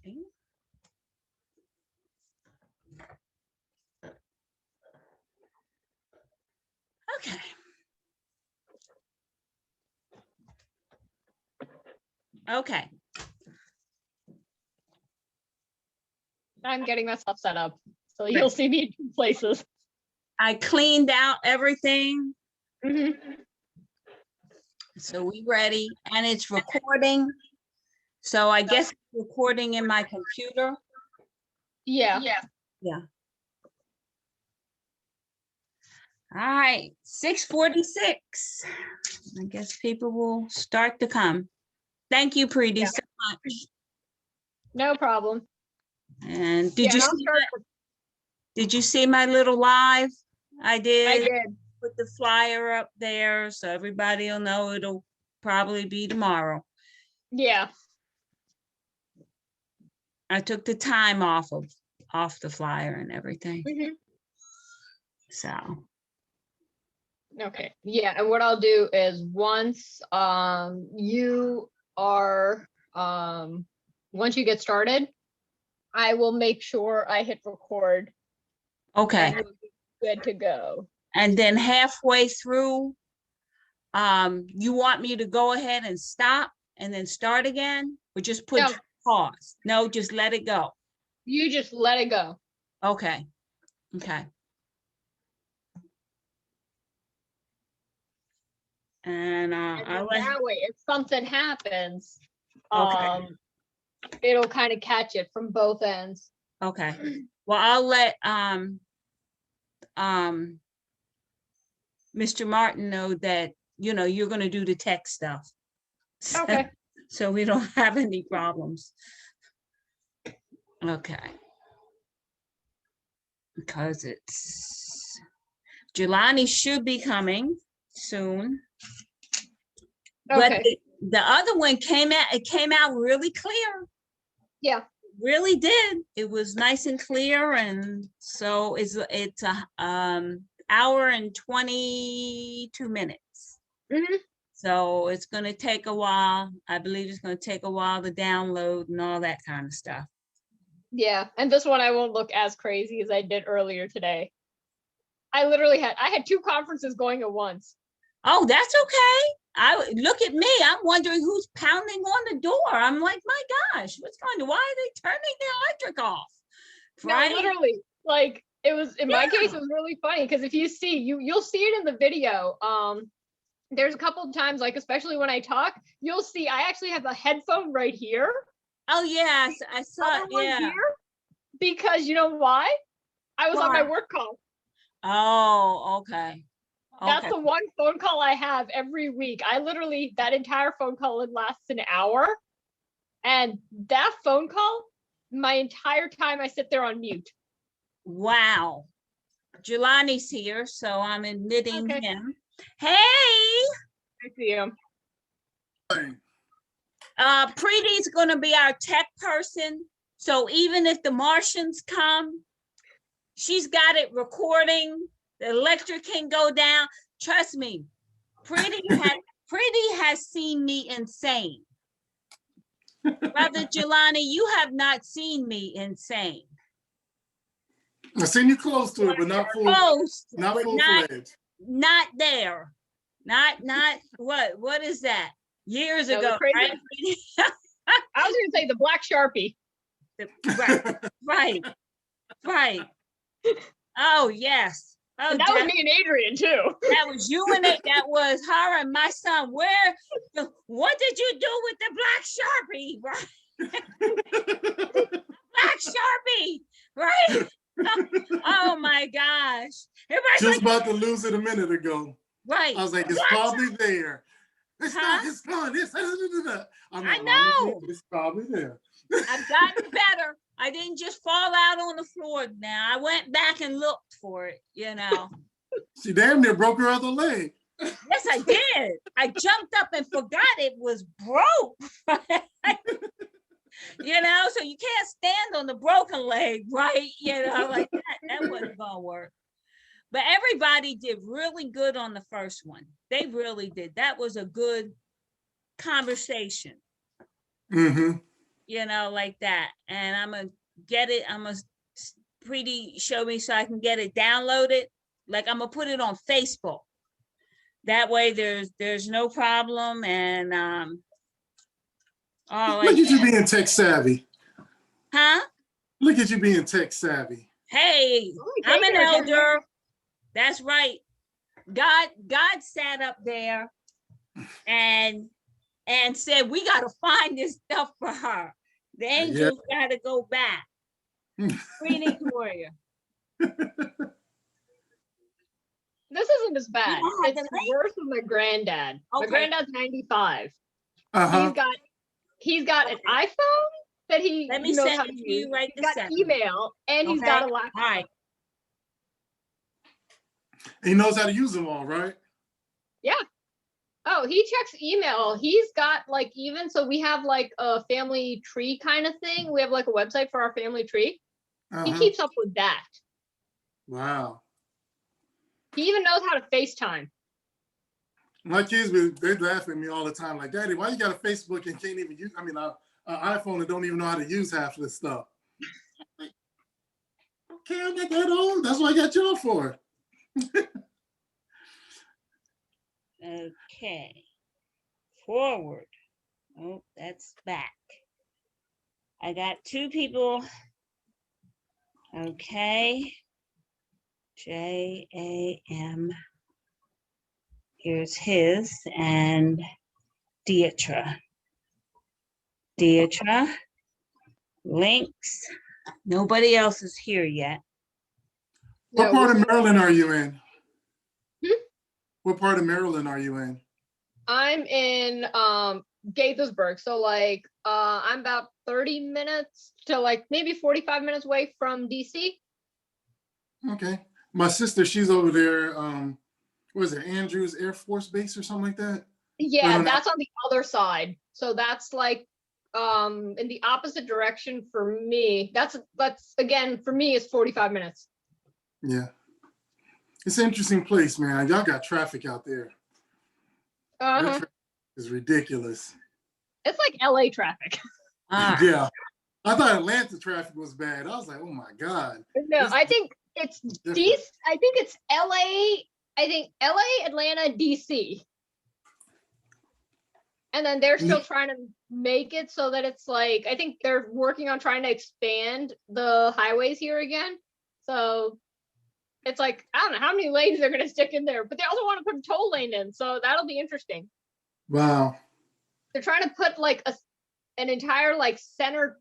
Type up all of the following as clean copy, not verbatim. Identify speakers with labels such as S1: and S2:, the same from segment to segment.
S1: Okay. Okay.
S2: I'm getting myself set up, so you'll see me in 2 places.
S1: I cleaned out everything,
S2: Mhm.
S1: so we ready, and it's recording. So I guess it's recording in my computer.
S2: Yeah.
S1: Yeah. All right, 6:46. I guess people will start to come. Thank you, Preeti,
S2: Yeah.
S1: so much.
S2: No problem.
S1: And
S2: Yeah, and I'll start
S1: did you see my little live? I
S2: I
S1: did
S2: did.
S1: put the flyer up there, so everybody will know it'll probably be tomorrow.
S2: Yeah.
S1: I took the time off the flyer and everything.
S2: Mhm.
S1: So,
S2: Okay. Yeah, and what I'll do is once you are once you get started, I will make sure I hit record
S1: okay.
S2: and we'll be good to go.
S1: And then halfway through, you want me to go ahead and stop and then start again, or just put
S2: No.
S1: pause? No, just let it go.
S2: You just let it go.
S1: Okay. Okay. And
S2: And
S1: I'll
S2: then
S1: let,
S2: that way, if something happens,
S1: okay.
S2: it'll kind of catch it from both ends.
S1: Okay. Well, I'll let Mr. Martin know that, you know, you're gonna do the tech stuff.
S2: Okay.
S1: So we don't have any problems. Okay. Because it's, Jelani should be coming soon. But
S2: Okay.
S1: the other one it came out really clear.
S2: Yeah.
S1: Really did. It was nice and clear, and so it's a hour and 22 minutes.
S2: Mhm.
S1: So it's going to take a while. I believe it's going to take a while to download and all that kind of stuff.
S2: Yeah, and this one I won't look as crazy as I did earlier today. I had 2 conferences going at once.
S1: Oh, that's okay. Look at me. I'm wondering who's pounding on the door. I'm like, my gosh, what's going on? Why are they turning the electric off? Right?
S2: No, literally, like it was in my case, it was really funny because if you see, you'll see it in the video. There's a couple of times, like especially when I talk, you'll see I actually have a headphone right here.
S1: Oh yes, I saw.
S2: Other one
S1: Yeah.
S2: here, because you know why? I was on my
S1: Why?
S2: work call.
S1: Oh, okay.
S2: That's
S1: Okay.
S2: the one phone call I have every week. I literally, that entire phone call lasts an hour. And that phone call, my entire time I sit there on mute.
S1: Wow. Jelani's here, so I'm admitting
S2: Okay.
S1: him. Hey,
S2: I see him.
S1: Preeti's gonna be our tech person. So even if the Martians come, she's got it recording. The electric can go down. Trust me, Preeti has seen me insane. Brother Jelani, you have not seen me insane.
S3: I've seen you close to it, but not full.
S1: Close,
S3: Not
S1: but
S3: full
S1: not,
S3: fledged.
S1: not there. Not what is that? Years
S2: No,
S1: ago,
S2: crazy.
S1: right?
S2: I was gonna say the black Sharpie.
S1: Right. Oh yes. Oh,
S2: And that was me and Adrian too.
S1: that was you and it. That was her and my son. What did you do with the black Sharpie? Right? Black Sharpie, right? Oh my gosh. Everybody's
S3: Just
S1: like,
S3: about to lose it a minute ago.
S1: right.
S3: I was like, it's
S1: What?
S3: probably there. It's
S1: Huh?
S3: not, it's gone. I'm
S1: I
S3: like,
S1: know.
S3: It's probably there.
S1: I've gotten better. I didn't just fall out on the floor now. I went back and looked for it, you know.
S3: She damn near broke her other leg.
S1: Yes, I did. I jumped up and forgot it was broke. You know, so you can't stand on the broken leg, right? You know, like that wasn't gonna work. But everybody did really good on the first one. They really did. That was a good conversation.
S3: Mm-hmm.
S1: you know, like that. And I'm gonna get it. I'm gonna pretty show me so I can get it downloaded. Like I'm gonna put it on Facebook. That way there's no problem. And all
S3: Look
S1: like
S3: at you
S1: that.
S3: being tech savvy.
S1: Huh?
S3: Look at you being tech savvy.
S1: Hey, I'm an elder. That's right. God sat up there and said, we got to find this stuff for her. The angels got to go back. Greetings, warrior.
S2: This isn't as bad. It's worse than my granddad. Okay. My granddad's 95. He's got an iPhone that he knows how to use. Right, he's got email and he's got a laptop. All right.
S3: He knows how to use them all, right?
S2: Yeah. Oh, he checks email. He's got like, even so we have like a family tree kind of thing. We have like a website for our family tree. He keeps up with that.
S3: Wow.
S2: He even knows how to FaceTime.
S3: My kids, they laugh at me all the time. Like, Daddy, why you got a Facebook and can't even use, I mean, an iPhone and don't even know how to use half of this stuff. Like, okay, I'm not that old. That's what I got y'all for.
S1: Okay. Forward. Oh, that's back. I got two people. Okay. JAM. Here's his and Deetra. Links. Nobody else is here yet.
S3: What part of Maryland are you in? What part of Maryland are you in?
S2: I'm in Gaithersburg. So like I'm about 30 minutes to like maybe 45 minutes away from DC.
S3: Okay. My sister, she's over there. What is it, Andrews Air Force Base or something like that?
S2: Yeah, that's on the other side. So that's like in the opposite direction for me. That's again for me is 45 minutes.
S3: Yeah. It's an interesting place, man. Y'all got traffic out there. It's ridiculous.
S2: It's like LA traffic.
S3: Yeah. I thought Atlanta traffic was bad. I was like, oh my God.
S2: No, I think it's DC. I think it's LA. I think LA, Atlanta, DC. And then they're still trying to make it so that it's like, I think they're working on trying to expand the highways here again. So it's like, I don't know how many lanes they're going to stick in there, but they also want to put a toll lane in. So that'll be interesting.
S3: Wow.
S2: They're trying to put like an entire like center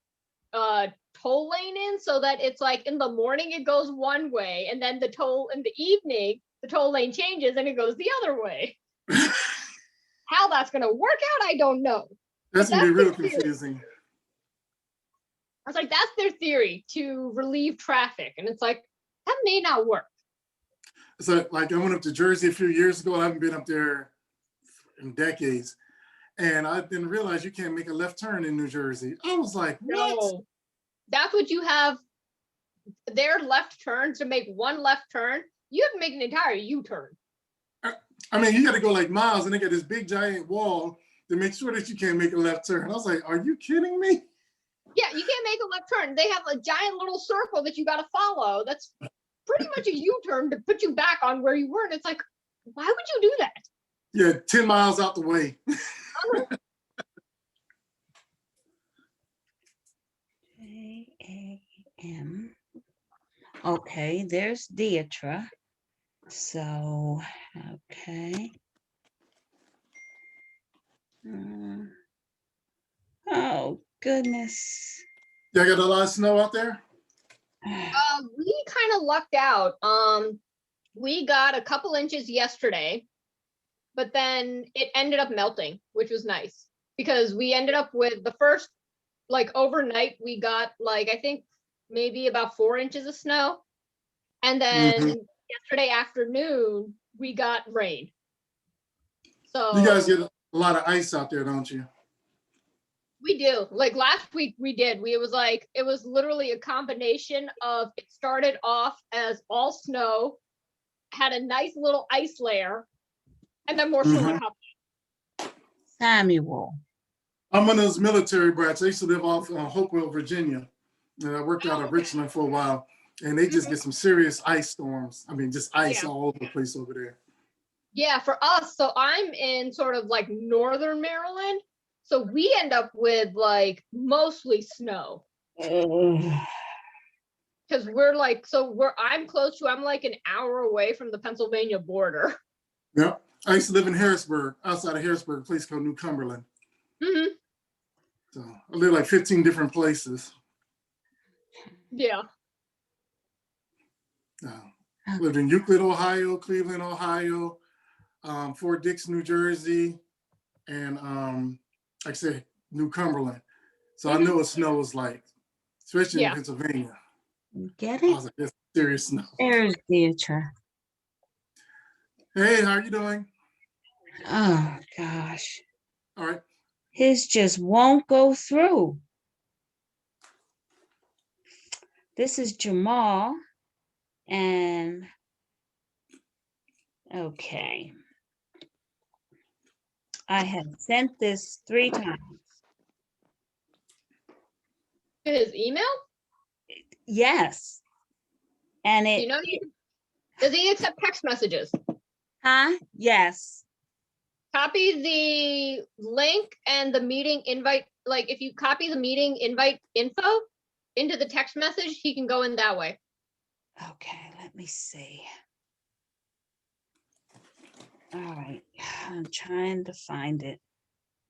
S2: toll lane in so that it's like in the morning it goes one way and then in the evening, the toll lane changes and it goes the other way. How that's going to work out, I don't know.
S3: That's going to be real confusing.
S2: I was like, that's their theory to relieve traffic. And it's like, that may not work.
S3: So like I went up to Jersey a few years ago. I haven't been up there in decades. And I didn't realize you can't make a left turn in New Jersey. I was like, what?
S2: No, that's what you have. Their left turn, to make one left turn, you have to make an entire U-turn.
S3: I mean, you got to go like miles and they got this big giant wall to make sure that you can't make a left turn. I was like, are you kidding me?
S2: Yeah, you can't make a left turn. They have a giant little circle that you got to follow. That's pretty much a U-turn to put you back on where you were. And it's like, why would you do that?
S3: Yeah, 10 miles out the way.
S1: JAM. Okay, there's Deetra. So, okay. Oh, goodness.
S3: Y'all got a lot of snow out there?
S2: We kind of lucked out. We got a couple inches yesterday, but then it ended up melting, which was nice because we ended up with the first, like overnight, we got like, I think maybe about 4 inches of snow. And then yesterday afternoon, we got rain. So
S3: you guys get a lot of ice out there, don't you?
S2: We do. Like last week we did. It was literally a combination of, it started off as all snow, had a nice little ice layer, and then more snow on top.
S1: Samuel.
S3: I'm one of those military brats. I used to live off Hopewell, Virginia. And I worked out of Richmond for a while. And they just get some serious ice storms. I mean, just ice all over the place over there.
S2: Yeah, for us, so I'm in sort of like northern Maryland. So we end up with like mostly snow. Because we're like, I'm like an hour away from the Pennsylvania border.
S3: Yep. I used to live in Harrisburg, outside of Harrisburg, a place called New Cumberland.
S2: Mm-hmm.
S3: So I lived like 15 different places.
S2: Yeah.
S3: Lived in Euclid, Ohio, Cleveland, Ohio, Fort Dix, New Jersey, and like I said, New Cumberland. So I know what snow is like, especially in Pennsylvania.
S1: Get
S3: I
S1: it?
S3: was like, it's serious snow.
S1: There's Beatrice.
S3: Hey, how are you doing?
S1: Oh gosh.
S3: All right.
S1: His just won't go through. This is Jamal. And okay. I have sent this 3 times.
S2: His email?
S1: Yes. And it,
S2: does he accept text messages?
S1: huh? Yes.
S2: Copy the link and the meeting invite. Like if you copy the meeting invite info into the text message, he can go in that way.
S1: Okay, let me see. All right, I'm trying to find it.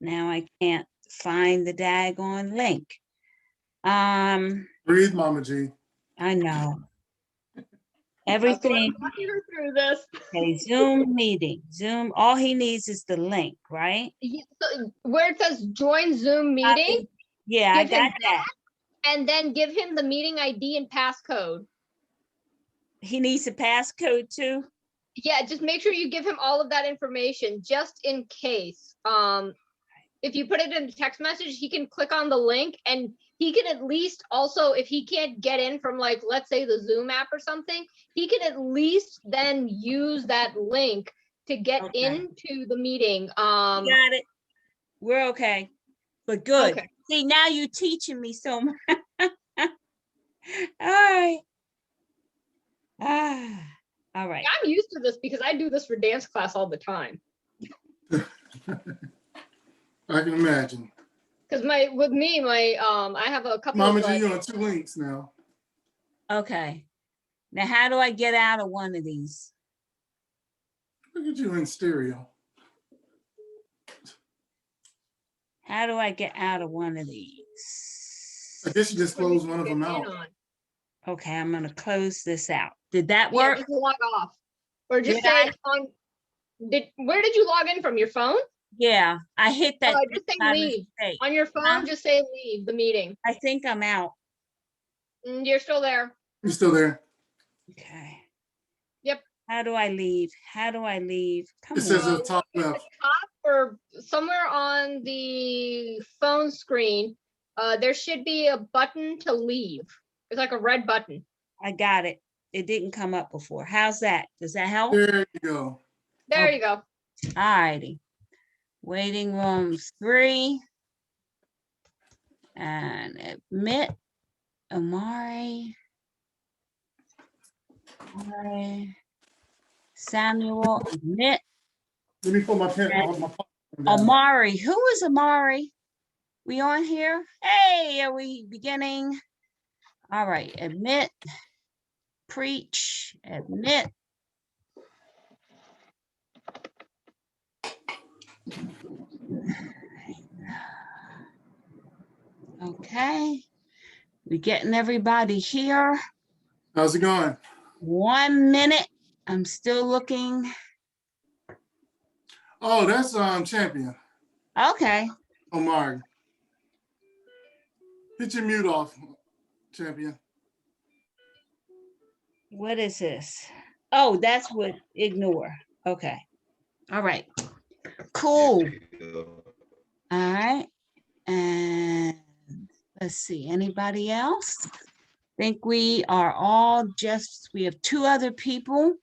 S1: Now I can't find the daggone link.
S3: Breathe, Mama G.
S1: I know. Everything.
S2: Walking her through this.
S1: Okay, Zoom meeting. Zoom, all he needs is the link, right?
S2: So where it says join Zoom meeting.
S1: Yeah, I got that.
S2: And then give him the meeting ID and passcode.
S1: He needs a passcode too?
S2: Yeah, just make sure you give him all of that information just in case. If you put it in a text message, he can click on the link and he can at least also, if he can't get in from like, let's say the Zoom app or something, he can at least then use that link to get into the meeting.
S1: Got it. We're okay, but good.
S2: Okay.
S1: See, now you're teaching me so much. All right. All right.
S2: I'm used to this because I do this for dance class all the time.
S3: I can imagine.
S2: Because I have a couple
S3: Mama
S2: of
S3: G, you're on 2 links now.
S1: Okay. Now, how do I get out of one of these?
S3: Look at you in stereo.
S1: How do I get out of one of these?
S3: I guess you just close one of them out.
S1: Okay, I'm going to close this out. Did that work?
S2: Yeah, just log off. Or just say where did you log in from? Your phone?
S1: Yeah, I hit that.
S2: Just say leave.
S1: Mistake.
S2: On your phone, just say leave the meeting.
S1: I think I'm out.
S2: You're still there.
S3: You're still there.
S1: Okay.
S2: Yep.
S1: How do I leave? How do I leave? Come
S3: It says at the top
S2: at
S3: left.
S2: the top or somewhere on the phone screen, there should be a button to leave. It's like a red button.
S1: I got it. It didn't come up before. How's that? Does that help?
S3: There you go.
S2: There you go.
S1: All righty. Waiting room 3. And admit Amari. Samuel, admit.
S3: Let me put my pen on my
S1: Amari. Who is Amari? We on here? Hey, are we beginning? All right, admit. Preach, admit. Okay, we're getting everybody here.
S3: How's it going?
S1: 1 minute. I'm still looking.
S3: Oh, that's Champion.
S1: Okay.
S3: Omar. Hit your mute off, Champion.
S1: What is this? Oh, that's what ignore. Okay. All right. Cool. All right. And let's see, anybody else? Think we are all we have 2 other people.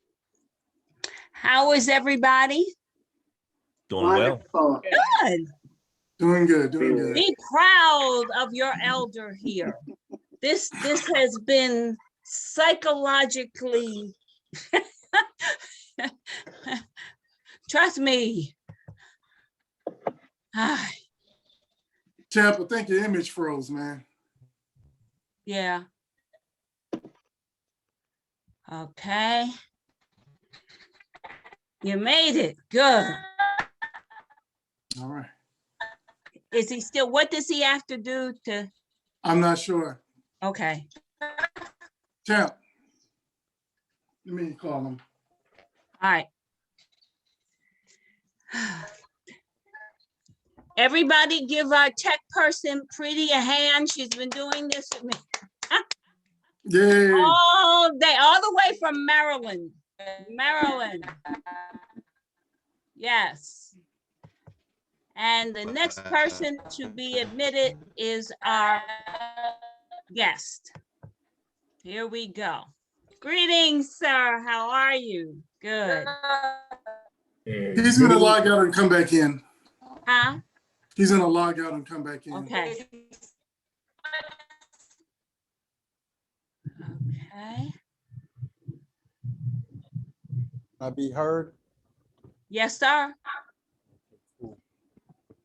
S1: How is everybody?
S4: Doing well.
S1: Good.
S3: Doing good, doing good.
S1: Be proud of your elder here. This has been psychologically, trust me.
S3: Champ, I think your image froze, man.
S1: Yeah. Okay. You made it. Good.
S3: All right.
S1: Is he still, what does he have to do to?
S3: I'm not sure.
S1: Okay.
S3: Champ, let me call him.
S1: All right. Everybody give our tech person Pretty a hand. She's been doing this with me
S3: Yay.
S1: all day, all the way from Maryland. Maryland. Yes. And the next person to be admitted is our guest. Here we go. Greetings, sir. How are you? Good.
S3: He's gonna log out and come back in.
S1: Huh?
S3: He's gonna log out and come back in.
S1: Okay. Okay.
S4: I be heard?
S1: Yes, sir.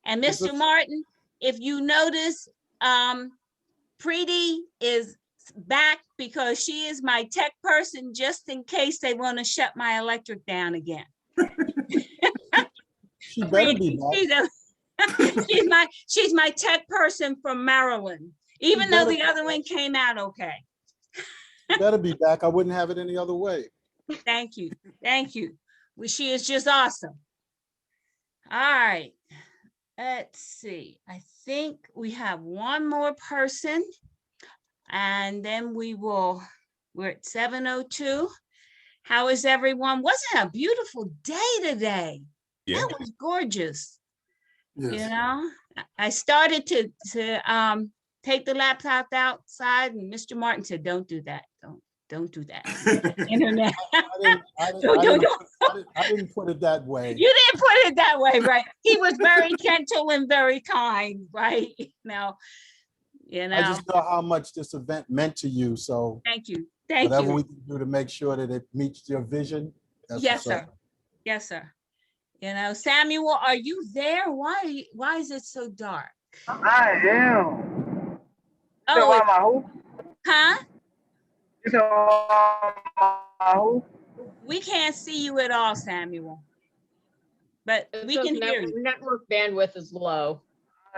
S1: And Mr. Martin, if you notice, Preeti is back because she is my tech person, just in case they want to shut my electric down again.
S4: She better be back.
S1: She's my tech person from Maryland, even though the other one came out okay.
S4: She better be back. I wouldn't have it any other way.
S1: Thank you. Thank you. Well, she is just awesome. All right. Let's see. I think we have one more person and then we're at 7:02. How is everyone? Wasn't it a beautiful day today? Yeah. That was gorgeous. Yes. You know, I started to take the laptop outside and Mr. Martin said, don't do that. Don't do that. Internet.
S4: I didn't put it that way.
S1: You didn't put it that way, right? He was very gentle and very kind, right? Now, you know.
S4: I just know how much this event meant to you. So
S1: thank you. Thank
S4: whatever
S1: you.
S4: we can do to make sure that it meets your vision.
S1: Yes, sir. Yes, sir. You know, Samuel, are you there? Why is it so dark?
S5: I am.
S1: Oh, huh? We can't see you at all, Samuel. But we can hear you.
S2: Network bandwidth is low.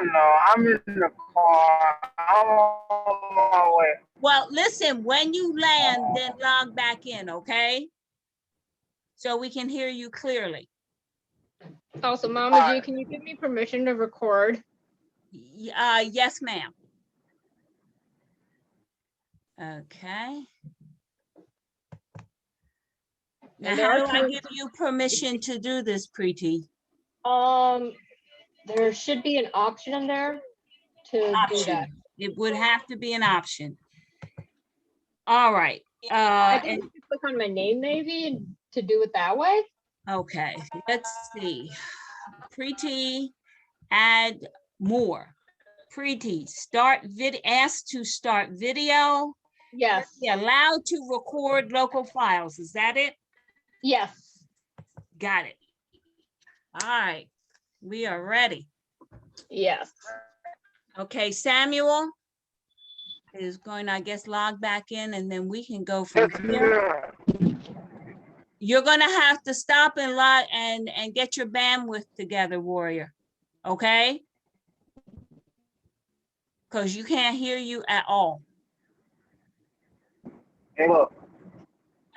S5: No, I'm in the car. I'm on my way.
S1: Well, listen, when you land, then log back in, okay? So we can hear you clearly.
S2: Also, Mama G, can you give me permission to record?
S1: Yes, ma'am. Okay. Now, how do I give you permission to do this, Preeti?
S2: There should be an option in there to do that.
S1: It would have to be an option. All right.
S2: I think you click on my name maybe to do it that way.
S1: Okay, let's see. Preeti, add more. Preeti, start video, ask to start video.
S2: Yes.
S1: Be allowed to record local files. Is that it?
S2: Yes.
S1: Got it. All right, we are ready.
S2: Yes.
S1: Okay, Samuel is going to, I guess, log back in and then we can go from here. You're going to have to stop and log and get your bandwidth together, Warrior. Okay? Because you can't hear you at all.
S5: Hey, look.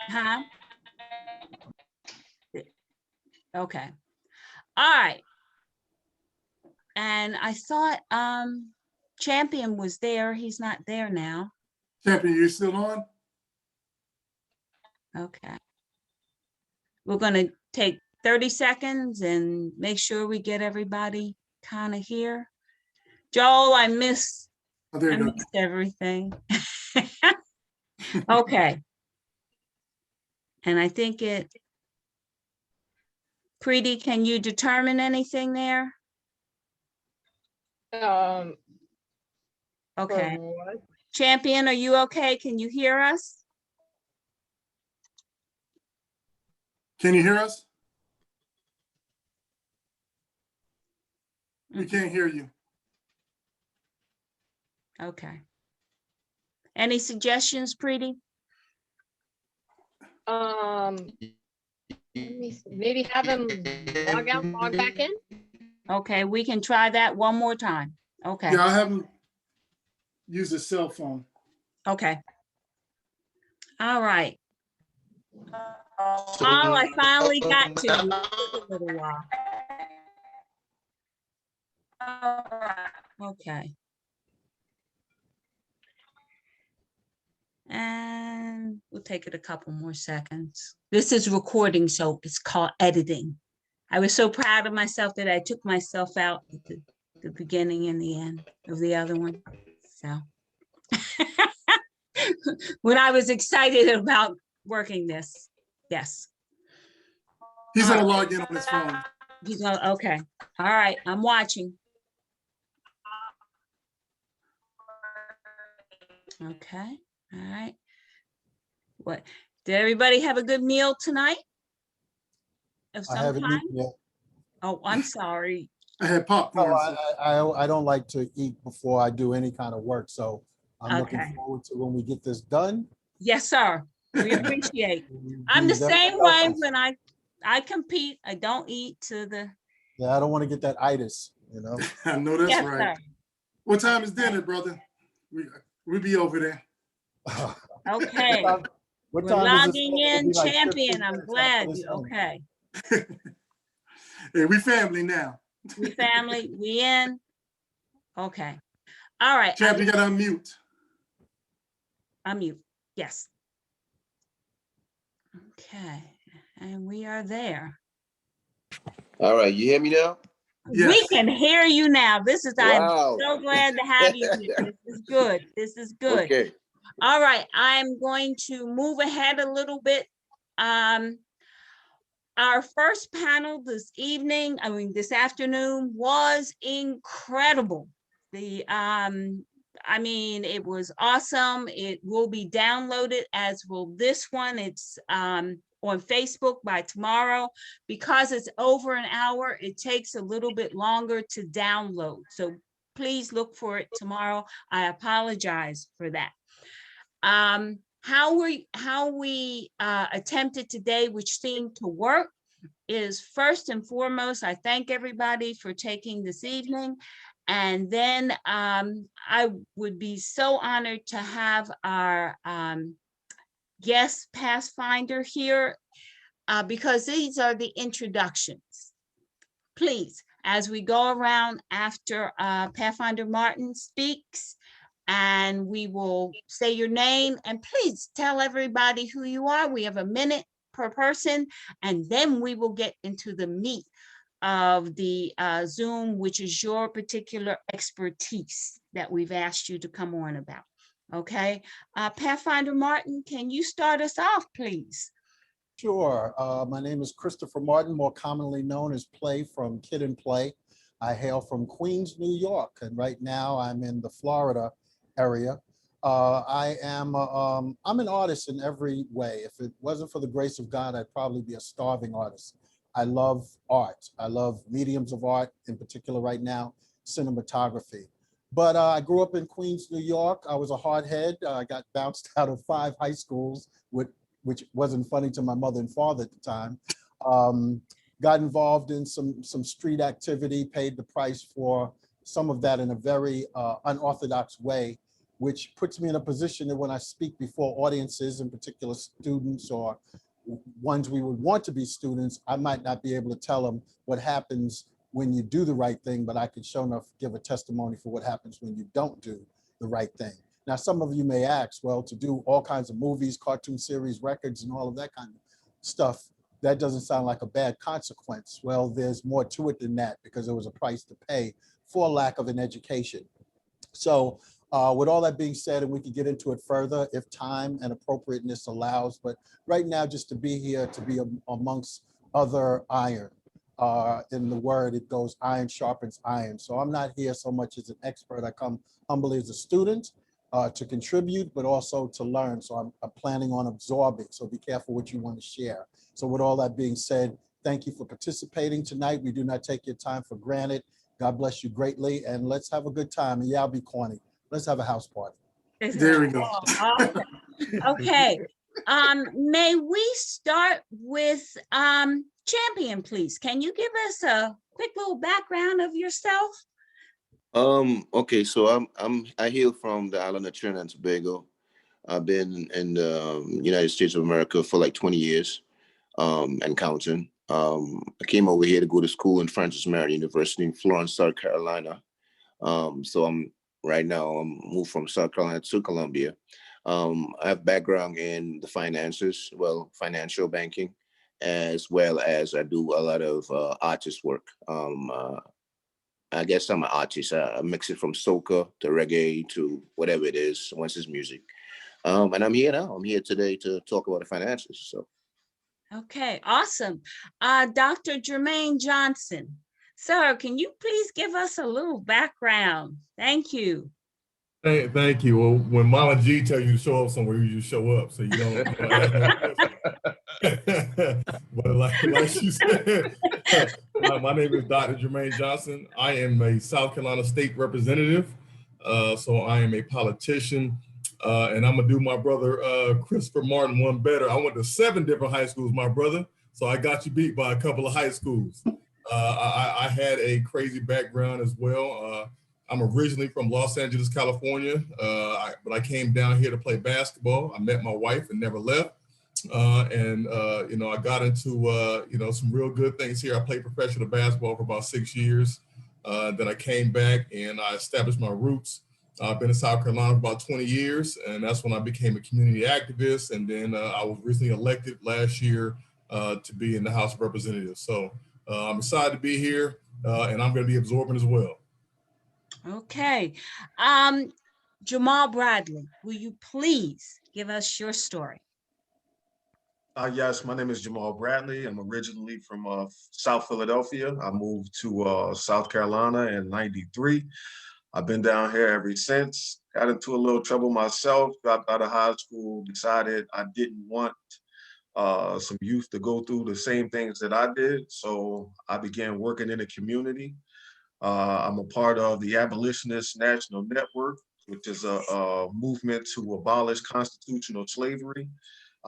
S1: Huh? Okay. All right. And I thought Champion was there. He's not there now.
S3: Champion, you still on?
S1: Okay. We're going to take 30 seconds and make sure we get everybody kind of here. Joel, I missed everything. Okay. And I think Preeti, can you determine anything there?
S2: For
S1: Okay.
S2: what?
S1: Champion, are you okay? Can you hear us?
S3: Can you hear us? We can't hear you.
S1: Okay. Any suggestions, Preeti?
S2: Let me see. Maybe have him log out, log back in.
S1: Okay, we can try that one more time. Okay,
S3: Yeah, I haven't used a cell phone.
S1: okay. All right. Oh, I finally got to you. It took a little while. All right, okay. And we'll take it a couple more seconds. This is recording, so it's called editing. I was so proud of myself that I took myself out at the beginning and the end of the other one. So when I was excited about working this, yes.
S3: He's gonna log in on his phone.
S1: He's going, okay. All right, I'm watching. Okay, all right. What, did everybody have a good meal tonight? Of
S4: I
S1: some
S4: haven't
S1: kind?
S4: eaten yet.
S1: Oh, I'm sorry.
S3: I had popcorn.
S4: Oh, I don't like to eat before I do any kind of work, so I'm looking
S1: Okay.
S4: forward to when we get this done.
S1: Yes, sir. We appreciate.
S4: We'll
S1: I'm the
S4: be very
S1: same way
S4: selfless.
S1: when I compete. I don't eat to the.
S4: Yeah, I don't want to get that itis, you know?
S3: I know that's
S1: Yes,
S3: right.
S1: sir.
S3: What time is dinner, brother? We'll be over there.
S1: Okay.
S4: What
S1: We're
S4: time is it?
S1: logging
S4: It'll
S1: in,
S4: be like 15
S1: champion. I'm
S4: minutes
S1: glad
S4: after this
S1: you
S4: ends.
S1: okay.
S3: Hey, we family now.
S1: We family, we in. Okay. All right.
S3: Champ, you gotta unmute.
S1: I'm mute. Yes. Okay. And we are there.
S6: All right, you hear me now?
S1: We
S3: Yes.
S1: can hear you now. This is,
S6: Wow.
S1: I'm so glad to have you here. This is good. This is good.
S6: Okay.
S1: All right, I'm going to move ahead a little bit. Our first panel this evening, this afternoon, was incredible. It was awesome. It will be downloaded, as will this one. It's on Facebook by tomorrow. Because it's over an hour, it takes a little bit longer to download. So please look for it tomorrow. I apologize for that. How we attempted today, which seemed to work, is first and foremost, I thank everybody for taking this evening. And then I would be so honored to have our guest Pathfinder here because these are the introductions. Please, as we go around after Pathfinder Martin speaks, and we will say your name, and please tell everybody who you are. We have a minute per person, and then we will get into the meat of the Zoom, which is your particular expertise that we've asked you to come on about. Okay, Pathfinder Martin, can you start us off, please?
S4: Sure. My name is Christopher Martin, more commonly known as Play from Kid and Play. I hail from Queens, New York, and right now I'm in the Florida area. I'm an artist in every way. If it wasn't for the grace of God, I'd probably be a starving artist. I love art. I love mediums of art, in particular right now, cinematography. But I grew up in Queens, New York. I was a hardhead. I got bounced out of 5 high schools, which wasn't funny to my mother and father at the time. Got involved in some street activity, paid the price for some of that in a very unorthodox way, which puts me in a position that when I speak before audiences, in particular students or ones we would want to be students, I might not be able to tell them what happens when you do the right thing, but I could sure enough give a testimony for what happens when you don't do the right thing. Now, some of you may ask, well, to do all kinds of movies, cartoon series, records, and all of that kind of stuff, that doesn't sound like a bad consequence. Well, there's more to it than that, because there was a price to pay for lack of an education. So with all that being said, and we can get into it further if time and appropriateness allows, but right now, just to be here, to be amongst other iron. in the word, it goes iron sharpens iron. So I'm not here so much as an expert. I come humbly as a student to contribute, but also to learn. So I'm planning on absorbing. So be careful what you want to share. So with all that being said, thank you for participating tonight. We do not take your time for granted. God bless you greatly, and let's have a good time. And yeah, I'll be corny. Let's have a house party.
S3: There we go.
S1: Oh, awesome. Okay. May we start with Champion, please? Can you give us a quick little background of yourself?
S6: Okay, so I hail from the island of Trinidad and Tobago. I've been in the United States of America for like 20 years, and counting. I came over here to go to school in Francis Marion University in Florence, South Carolina. So right now I'm moved from South Carolina to Columbia. I have background in the finances, well, financial banking, as well as I do a lot of artist work. I guess I'm an artist. I mix it from soca to reggae to whatever it is, once it's music. And I'm here now. I'm here today to talk about the finances. So.
S1: Okay, awesome. Dr. Jermaine Johnson. Sir, can you please give us a little background? Thank you.
S7: Thank you. Well, when Mama G tell you to show up somewhere, you just show up. So you don't ask no questions. But like she said, my name is Dr. Jermaine Johnson. I am a South Carolina state representative. So I am a politician. And I'm gonna do my brother Christopher Martin one better. I went to 7 different high schools, my brother. So I got you beat by a couple of high schools. I had a crazy background as well. I'm originally from Los Angeles, California, but I came down here to play basketball. I met my wife and never left. I got into, some real good things here. I played professional basketball for about 6 years. Then I came back and I established my roots. I've been in South Carolina for about 20 years, and that's when I became a community activist. And then I was recently elected last year to be in the House of Representatives. So I'm excited to be here, and I'm going to be absorbing as well.
S1: Okay. Jamal Bradley, will you please give us your story?
S8: Yes, my name is Jamal Bradley. I'm originally from South Philadelphia. I moved to South Carolina in '93. I've been down here ever since. Got into a little trouble myself, dropped out of high school, decided I didn't want some youth to go through the same things that I did. So I began working in the community. I'm a part of the Abolitionist National Network, which is a movement to abolish constitutional slavery.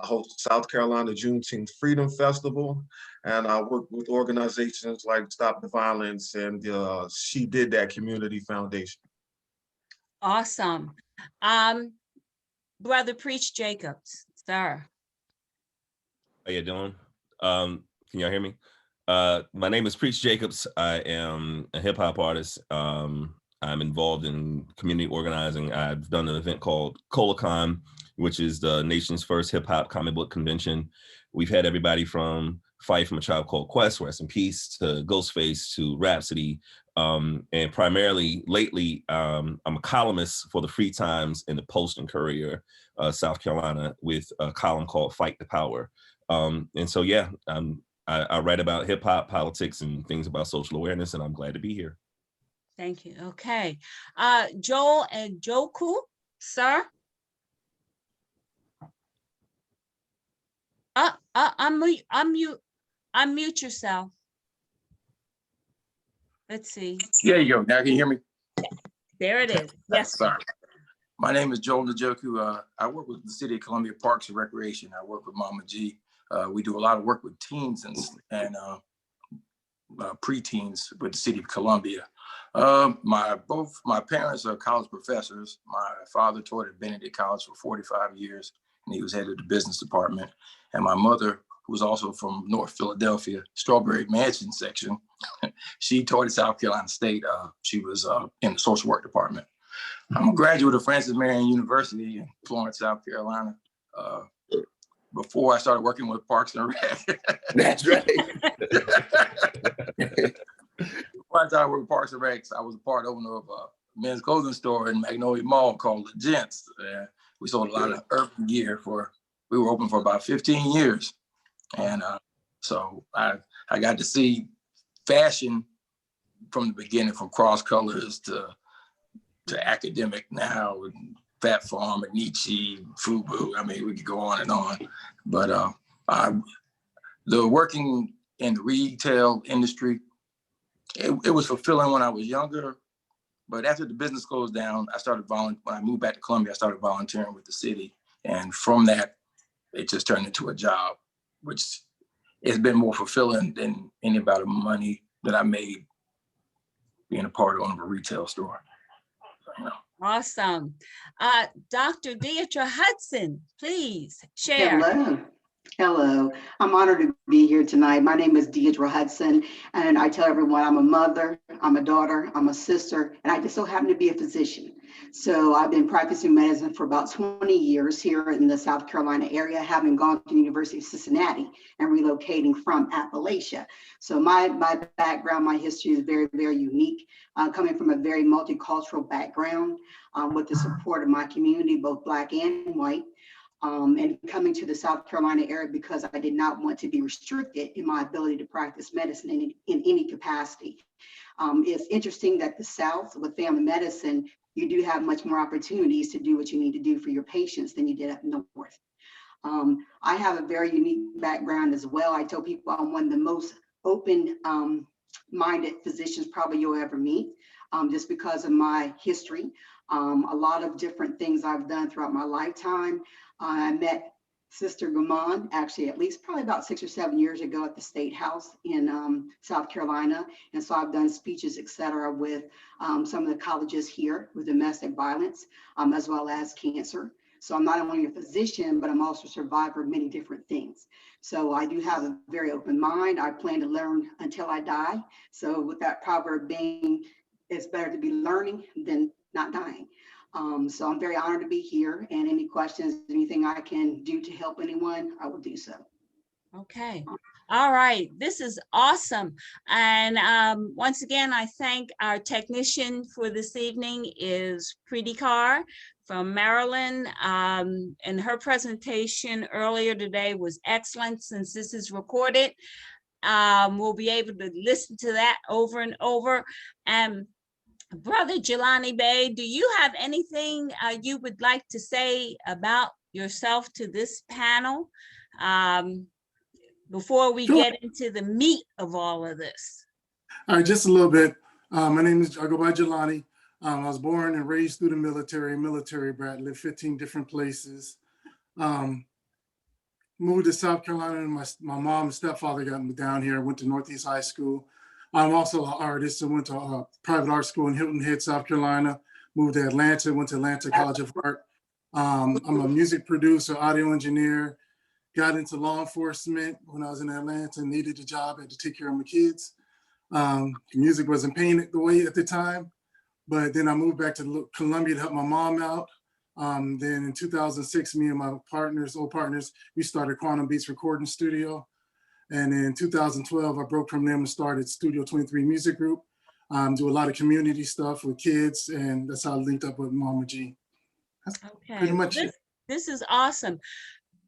S8: I host the South Carolina Juneteenth Freedom Festival, and I work with organizations like Stop the Violence and She Did That Community Foundation.
S1: Awesome. Brother Preach Jacobs, sir.
S9: How you doing? Can y'all hear me? My name is Preach Jacobs. I am a hip hop artist. I'm involved in community organizing. I've done an event called ColaCon, which is the nation's first hip hop comic book convention. We've had everybody from Fight from A Tribe Called Quest, rest in peace, to Ghostface, to Rhapsody. And primarily lately, I'm a columnist for the Free Times and the Post and Courier, South Carolina, with a column called Fight the Power. And so, yeah, I write about hip hop, politics, and things about social awareness, and I'm glad to be here.
S1: Thank you. Okay. Joel and Joku, sir. Unmute yourself. Let's see.
S10: There you go. Now can you hear me?
S1: There it is. Yes.
S10: Sorry. My name is Joel Njoku. I work with the City of Columbia Parks and Recreation. I work with Mama G. We do a lot of work with teens and preteens with the City of Columbia. Both my parents are college professors. My father taught at Benedict College for 45 years, and he was head of the business department. And my mother, who was also from North Philadelphia, Strawberry Mansion section, she taught at South Carolina State. She was in the social work department. I'm a graduate of Francis Marion University in Florence, South Carolina. Before I started working with Parks and Rec.
S6: That's right.
S10: Before I started working with Parks and Rec, I was a part owner of a men's clothing store in Magnolia Mall called The Gents. We sold a lot of urban gear we were open for about 15 years. And so I got to see fashion from the beginning, from Cross Colors to Academic now, and Fat Farm and Nietzsche, Fubu. I mean, we could go on and on. But the working in the retail industry, it was fulfilling when I was younger. But after the business closed down, when I moved back to Columbia, I started volunteering with the city. And from that, it just turned into a job, which has been more fulfilling than any amount of money that I made being a part of a retail store. You know.
S1: Awesome. Dr. Deidre Hudson, please share.
S11: Hello. Hello. I'm honored to be here tonight. My name is Deidre Hudson, and I tell everyone I'm a mother, I'm a daughter, I'm a sister, and I just so happen to be a physician. So I've been practicing medicine for about 20 years here in the South Carolina area, having gone to the University of Cincinnati and relocating from Appalachia. So my background, my history is very, very unique, coming from a very multicultural background with the support of my community, both Black and white. And coming to the South Carolina area because I did not want to be restricted in my ability to practice medicine in any capacity. It's interesting that the South, with family medicine, you do have much more opportunities to do what you need to do for your patients than you did up north. I have a very unique background as well. I tell people I'm one of the most open-minded physicians probably you'll ever meet, just because of my history. A lot of different things I've done throughout my lifetime. I met Sister Gumon actually at least probably about 6 or 7 years ago at the State House in South Carolina. And so I've done speeches, et cetera, with some of the colleges here with domestic violence, as well as cancer. So I'm not only a physician, but I'm also a survivor of many different things. So I do have a very open mind. I plan to learn until I die. So with that proverb being, it's better to be learning than not dying. So I'm very honored to be here, and any questions, anything I can do to help anyone, I will do so.
S1: Okay. All right. This is awesome. And once again, I thank our technician for this evening is Preeti Carr from Maryland. And her presentation earlier today was excellent. Since this is recorded, we'll be able to listen to that over and over. Brother Jelani Bey, do you have anything you would like to say about yourself to this panel before we get into the meat of all of this?
S3: All right, just a little bit. My name is, I go by Jelani. I was born and raised through the military brat, lived 15 different places. Moved to South Carolina, and my mom and stepfather got me down here. I went to Northeast High School. I'm also an artist. I went to a private art school in Hilton Head, South Carolina. Moved to Atlanta, went to Atlanta College of Art. I'm a music producer, audio engineer. Got into law enforcement when I was in Atlanta, needed a job, had to take care of my kids. Music wasn't paying the way at the time, but then I moved back to Columbia to help my mom out. Then in 2006, me and my old partners, we started Quantum Beats Recording Studio. And in 2012, I broke from them and started Studio 23 Music Group. Do a lot of community stuff with kids, and that's how I linked up with Mama G. That's pretty much it.
S1: This is awesome.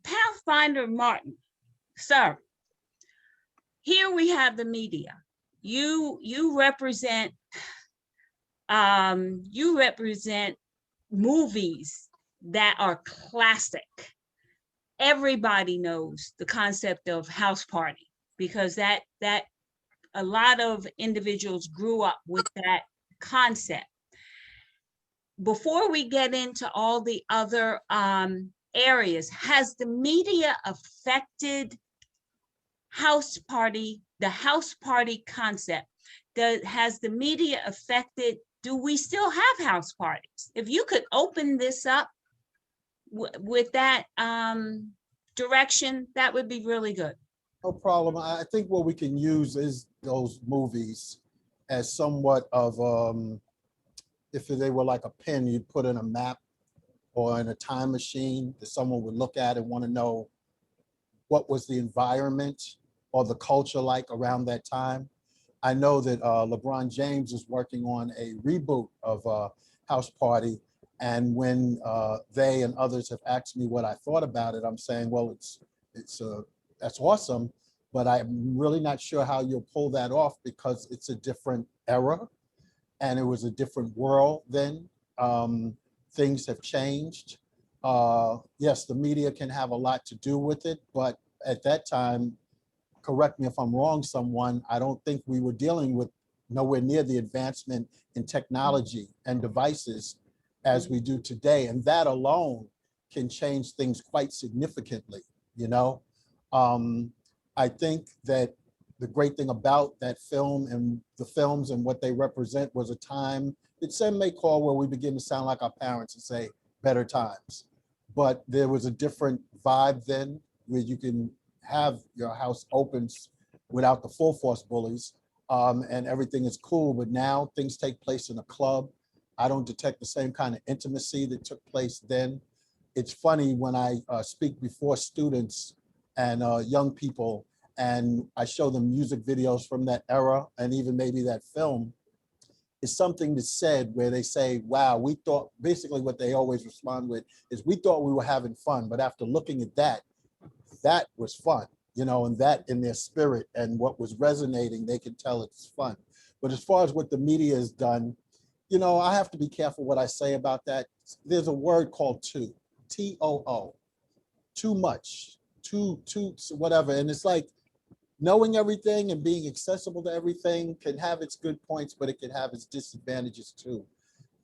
S1: Pathfinder Martin, sir, here we have the media. You represent movies that are classic. Everybody knows the concept of house party because that a lot of individuals grew up with that concept. Before we get into all the other areas, has the media affected the house party concept? Has the media affected, do we still have house parties? If you could open this up with that direction, that would be really good.
S4: No problem. I think what we can use is those movies as somewhat of, if they were like a pen, you'd put in a map or in a time machine that someone would look at and want to know what was the environment or the culture like around that time. I know that LeBron James is working on a reboot of House Party. And when they and others have asked me what I thought about it, I'm saying, well, that's awesome, but I'm really not sure how you'll pull that off because it's a different era and it was a different world then. Things have changed. Yes, the media can have a lot to do with it, but at that time, correct me if I'm wrong, someone, I don't think we were dealing with nowhere near the advancement in technology and devices as we do today. And that alone can change things quite significantly, you know? I think that the great thing about that film and the films and what they represent was a time that some may call where we begin to sound like our parents and say better times. But there was a different vibe then where you can have your house opens without the full force bullies, and everything is cool. But now things take place in a club. I don't detect the same kind of intimacy that took place then. It's funny when I speak before students and young people, and I show them music videos from that era and even maybe that film, is something that's said where they say, wow, we thought, basically what they always respond with is, we thought we were having fun, but after looking at that, that was fun, you know, and that in their spirit and what was resonating, they can tell it's fun. But as far as what the media has done, you know, I have to be careful what I say about that. There's a word called too, T-O-O, too much, too, whatever. And it's like knowing everything and being accessible to everything can have its good points, but it can have its disadvantages too.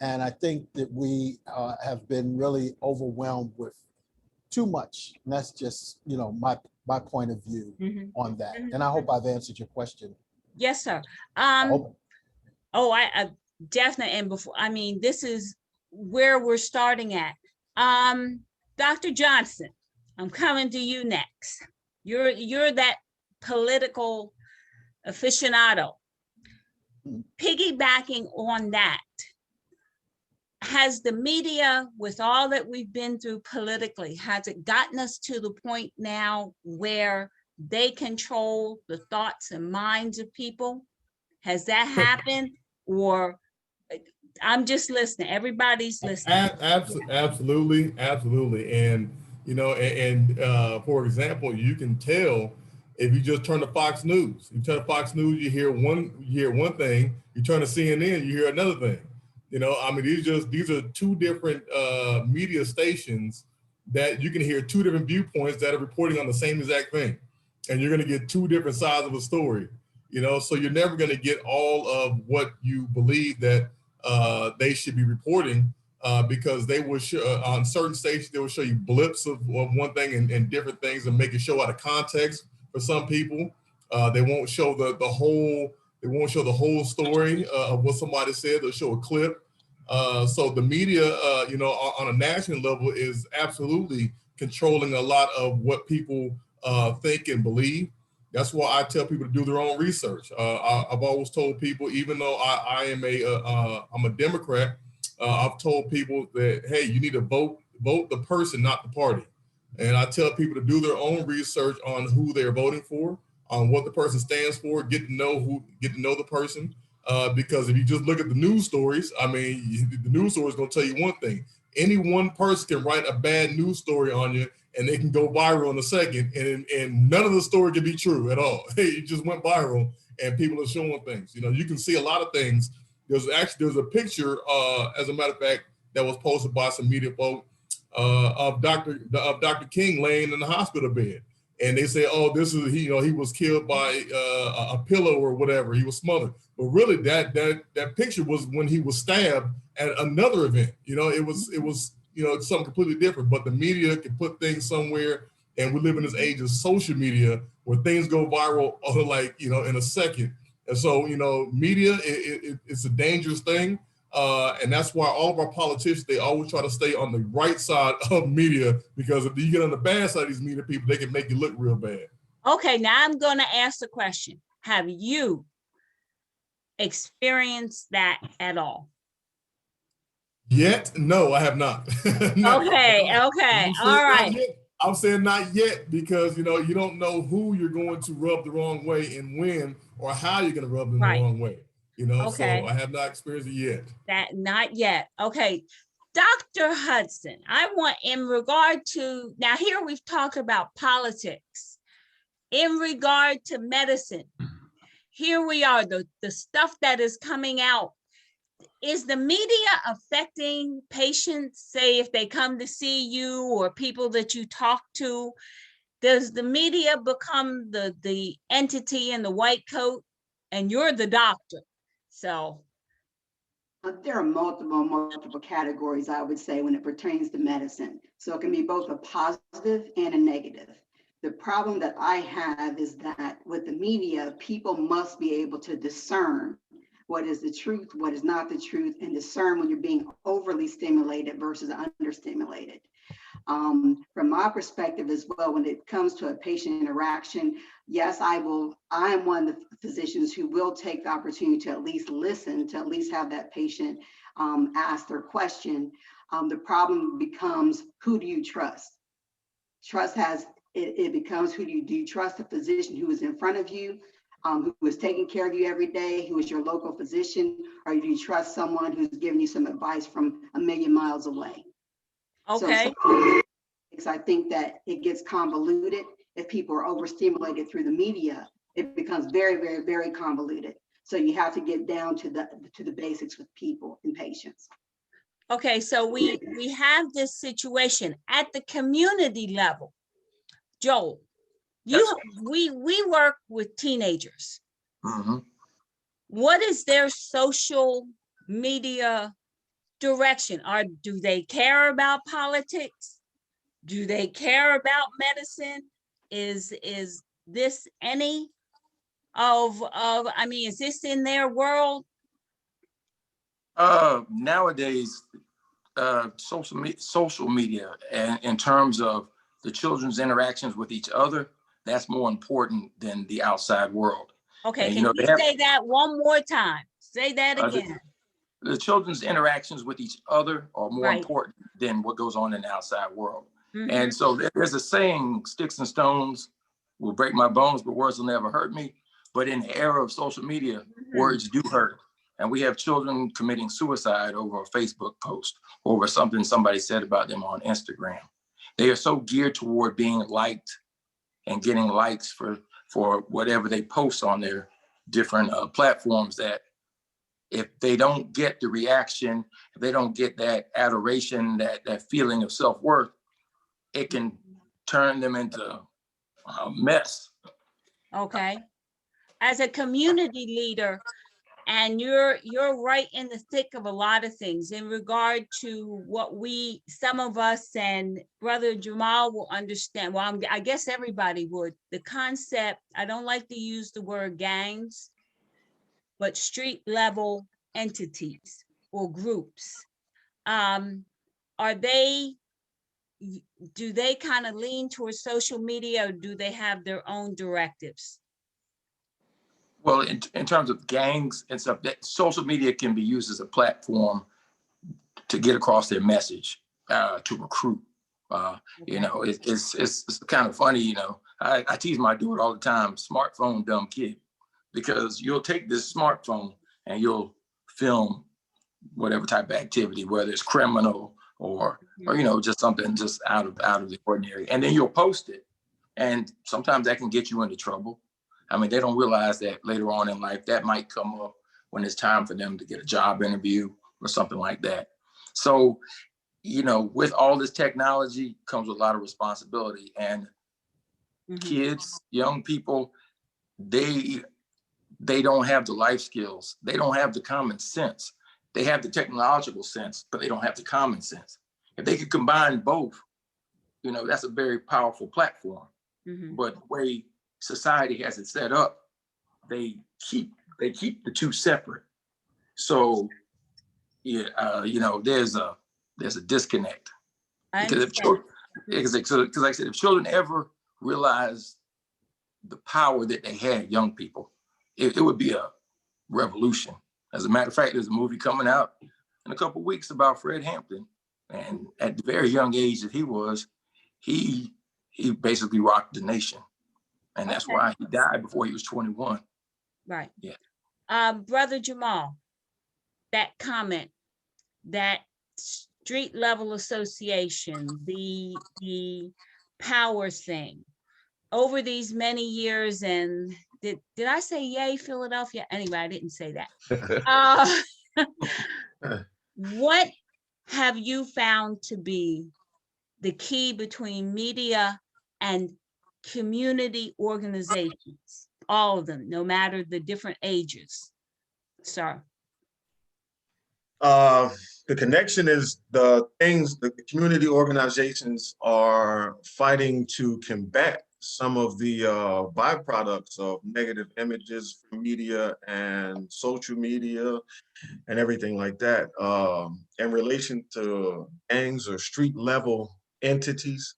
S4: And I think that we have been really overwhelmed with too much. And that's just, you know, my point of view on that. And I hope I've answered your question.
S1: Yes, sir.
S4: I
S1: Definitely. And before, I mean, this is where we're starting at. Dr. Johnson, I'm coming to you next. You're that political aficionado. Piggybacking on that, has the media, with all that we've been through politically, has it gotten us to the point now where they control the thoughts and minds of people? Has that happened? Or I'm just listening, everybody's listening.
S7: Absolutely. And, you know, for example, you can tell if you just turn to Fox News. You turn to Fox News, you hear one thing. You turn to CNN, you hear another thing. You know, I mean, these are two different media stations that you can hear two different viewpoints that are reporting on the same exact thing. And you're going to get two different sides of a story, you know, so you're never going to get all of what you believe that they should be reporting, because they will show on certain stations, they will show you blips of one thing and different things and make it show out of context for some people. They won't show the whole. They won't show the whole story of what somebody said. They'll show a clip. So the media, you know, on a national level is absolutely controlling a lot of what people think and believe. That's why I tell people to do their own research. I've always told people, even though I'm a Democrat, I've told people that, hey, you need to vote the person, not the party. And I tell people to do their own research on who they're voting for, on what the person stands for, get to know the person. Because if you just look at the news stories, I mean, the news story is going to tell you one thing. Any one person can write a bad news story on you, and they can go viral in a second, and none of the story can be true at all. It just went viral, and people are showing things. You know, you can see a lot of things. There's a picture, as a matter of fact, that was posted by some media folk of Dr. King laying in the hospital bed. And they say, oh, this is, he was killed by a pillow or whatever. He was smothered. But really, that picture was when he was stabbed at another event. You know, it was something completely different. But the media can put things somewhere, and we live in this age of social media where things go viral, in a second. And so, media, it's a dangerous thing. And that's why all of our politicians, they always try to stay on the right side of media, because if you get on the bad side of these media people, they can make you look real bad.
S1: Okay, now I'm going to ask the question. Have you experienced that at all?
S7: Yet? No, I have not.
S1: No. Okay, all right.
S7: I'm saying not yet, because, you don't know who you're going to rub the wrong way and when, or how you're going to rub them the wrong way. Okay. So I have not experienced it yet.
S1: Not yet. Okay. Dr. Hudson, I want, in regard to, now here we've talked about politics. in regard to medicine, here we are, the stuff that is coming out. Is the media affecting patients, say if they come to see you or people that you talk to? Does the media become the entity in the white coat and you're the doctor? So
S11: there are multiple categories, I would say, when it pertains to medicine. So it can be both a positive and a negative. The problem that I have is that with the media, people must be able to discern what is the truth, what is not the truth, and discern when you're being overly stimulated versus understimulated. From my perspective as well, when it comes to a patient interaction, yes, I am one of the physicians who will take the opportunity to at least listen, to at least have that patient ask their question. The problem becomes, who do you trust? It becomes, do you trust a physician who is in front of you, who is taking care of you every day, who is your local physician, or do you trust someone who's giving you some advice from a million miles away?
S1: okay.
S11: So I think that it gets convoluted. If people are overstimulated through the media, it becomes very, very, very convoluted. So you have to get down to the basics with people and patients.
S1: Okay, so we have this situation at the community level. Joel, we work with teenagers.
S10: Mhm.
S1: What is their social media direction? Do they care about politics? Do they care about medicine? Is this any of I mean, is this in their world?
S10: Nowadays, social media, and in terms of the children's interactions with each other, that's more important than the outside world.
S1: Okay,
S10: And,
S1: can you say that one more time? Say that again.
S10: The children's interactions with each other are more
S1: Right.
S10: important than what goes on in the outside world.
S1: Mhm.
S10: And so there's a saying, sticks and stones will break my bones, but words will never hurt me. But in the era of social media, words do hurt. And we have children committing suicide over a Facebook post, over something somebody said about them on Instagram. They are so geared toward being liked and getting likes for whatever they post on their different platforms, that if they don't get the reaction, if they don't get that adoration, that feeling of self-worth, it can turn them into a mess.
S1: Okay. As a community leader, and you're right in the thick of a lot of things in regard to what some of us, and Brother Jamal will understand. Well, I guess everybody would. The concept, I don't like to use the word gangs, but street level entities or groups. Do they kind of lean towards social media, or do they have their own directives?
S10: Well, in terms of gangs and stuff, that social media can be used as a platform to get across their message, to recruit. You know, it's kind of funny, you know, I tease my daughter all the time, smartphone dumb kid, because you'll take this smartphone and you'll film whatever type of activity, whether it's criminal or you know, just something just out of the ordinary, and then you'll post it. And sometimes that can get you into trouble. I mean, they don't realize that later on in life, that might come up when it's time for them to get a job interview or something like that. So, you know, with all this technology comes with a lot of responsibility, and kids, young people, they don't have the life skills. They don't have the common sense. They have the technological sense, but they don't have the common sense. If they could combine both, you know, that's a very powerful platform. But the way society has it set up, they keep the two separate. So yeah, you know, there's a disconnect. Because if children, because like I said, if children ever realize the power that they had, young people, it would be a revolution. As a matter of fact, there's a movie coming out in a couple of weeks about Fred Hampton, and at the very young age that he was, he basically rocked the nation. And that's why he died before he was 21.
S1: Right.
S10: Yeah.
S1: Brother Jamal, that comment, that street level association, the power thing, over these many years, and did I say yay Philadelphia? Anyway, I didn't say that. What have you found to be the key between media and community organizations? All of them, no matter the different ages. Sir.
S8: The connection is the things the community organizations are fighting to combat some of the byproducts of negative images from media and social media and everything like that. In relation to gangs or street level entities,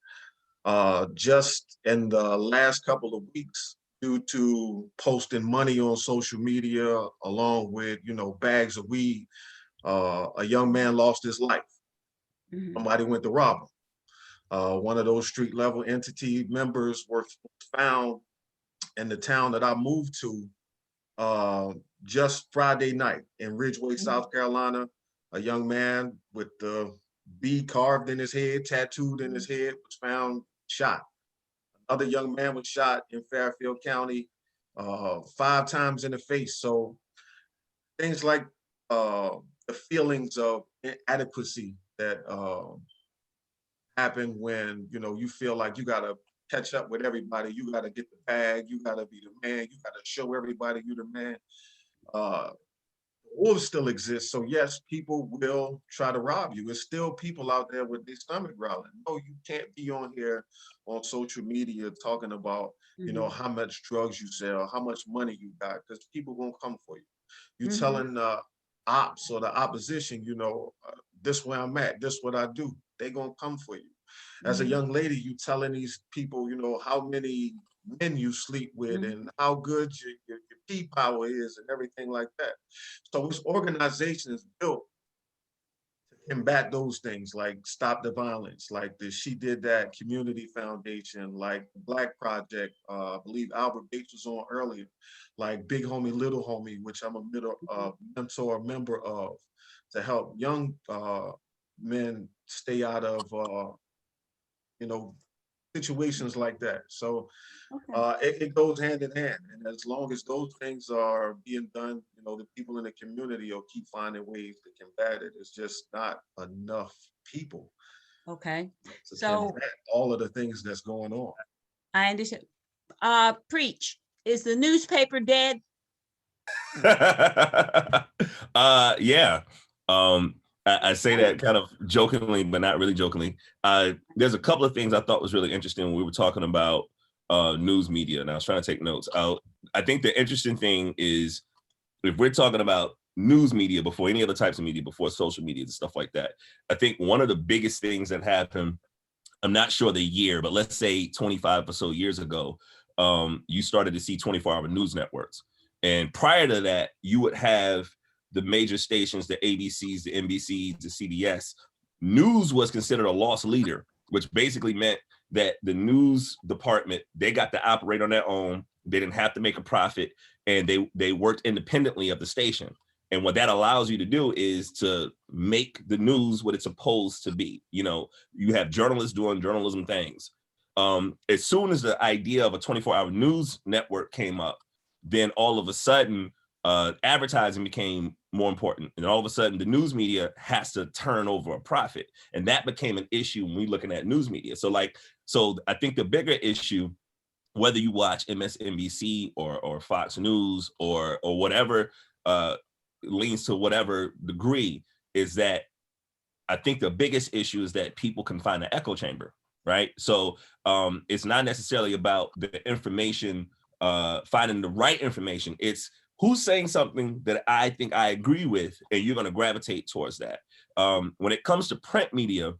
S8: just in the last couple of weeks, due to posting money on social media along with, bags of weed, a young man lost his life. Somebody went to rob him. One of those street level entity members were found in the town that I moved to just Friday night in Ridgeway, South Carolina. A young man with the B carved in his head, tattooed in his head, was found shot. Another young man was shot in Fairfield County 5 times in the face. So things like the feelings of inadequacy that happen when you feel like you gotta catch up with everybody, you gotta get the bag, you gotta be the man, you gotta show everybody you the man. Wolves still exist, so yes, people will try to rob you. There's still people out there with their stomach growling. No, you can't be on here on social media talking about how much drugs you sell, how much money you got, because people won't come for you. You telling ops or the opposition, this where I'm at, this what I do, they gonna come for you. As a young lady, you telling these people, how many men you sleep with and how good your pee power is and everything like that. So this organization is built to combat those things, like Stop the Violence, like the She Did That Community Foundation, like the Black Project, I believe Albert Bates was on earlier, like Big Homie, Little Homie, which I'm a mentor member of, to help young men stay out of situations like that. So it goes hand in hand. And as long as those things are being done, the people in the community will keep finding ways to combat it. It's just not enough people.
S1: Okay.
S8: To
S1: So
S8: combat all of the things that's going on.
S1: I understand. Preach. Is the newspaper dead?
S9: Yeah. I say that kind of jokingly, but not really jokingly. There's a couple of things I thought was really interesting when we were talking about news media, and I was trying to take notes. I think the interesting thing is, if we're talking about news media before any other types of media, before social media and stuff like that, I think one of the biggest things that happened, I'm not sure the year, but let's say 25 or so years ago, you started to see 24-hour news networks. And prior to that, you would have the major stations, the ABCs, the NBCs, the CBS. News was considered a loss leader, which basically meant that the news department, they got to operate on their own. They didn't have to make a profit, and they worked independently of the station. And what that allows you to do is to make the news what it's supposed to be. You have journalists doing journalism things. As soon as the idea of a 24-hour news network came up, then all of a sudden, advertising became more important. And all of a sudden, the news media has to turn over a profit. And that became an issue when we're looking at news media. So I think the bigger issue, whether you watch MSNBC or Fox News or whatever, leans to whatever degree, is that I think the biggest issue is that people can find an echo chamber, right? So it's not necessarily about the information, finding the right information. It's who's saying something that I think I agree with, and you're going to gravitate towards that. When it comes to print media,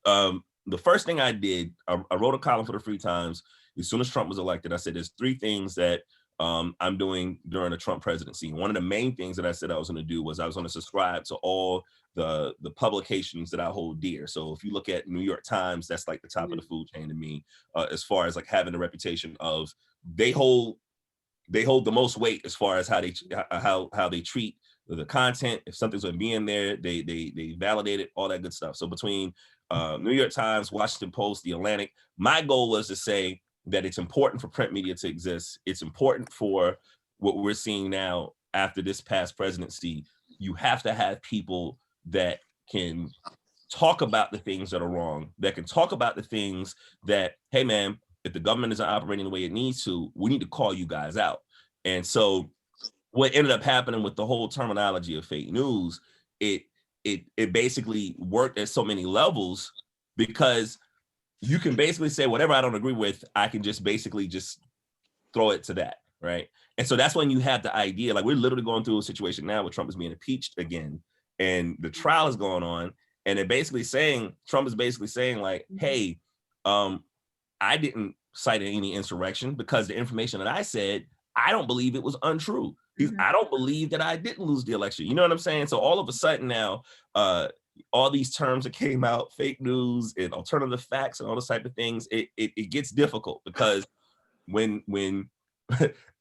S9: the first thing I did, I wrote a column for the Free Times. As soon as Trump was elected, I said, there's 3 things that I'm doing during the Trump presidency. One of the main things that I said I was going to do was I was going to subscribe to all the publications that I hold dear. So if you look at New York Times, that's like the top of the food chain to me, as far as like having a reputation of they hold the most weight as far as how they treat the content. If something's going to be in there, they validate it, all that good stuff. So between New York Times, Washington Post, The Atlantic, my goal was to say, that it's important for print media to exist. It's important for what we're seeing now after this past presidency. You have to have people that can talk about the things that are wrong, that can talk about the things that, hey man, if the government isn't operating the way it needs to, we need to call you guys out. And so what ended up happening with the whole terminology of fake news, it basically worked at so many levels, because you can basically say whatever I don't agree with, I can just basically just throw it to that, right? And so that's when you have the idea, like we're literally going through a situation now where Trump is being impeached again, and the trial is going on, and they're basically saying, Trump is basically saying like, hey, I didn't cite any insurrection because the information that I said, I don't believe it was untrue. I don't believe that I didn't lose the election. You know what I'm saying? So all of a sudden now, all these terms that came out, fake news and alternative facts and all those type of things, it gets difficult, because when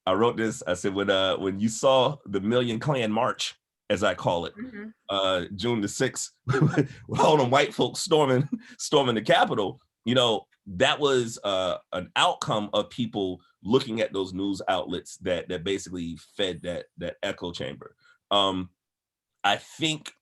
S9: I wrote this, I said, when you saw the Million Klan March, as I call it, June the 6th, with all them white folks storming the Capitol, you know, that was an outcome of people looking at those news outlets that basically fed that echo chamber. I think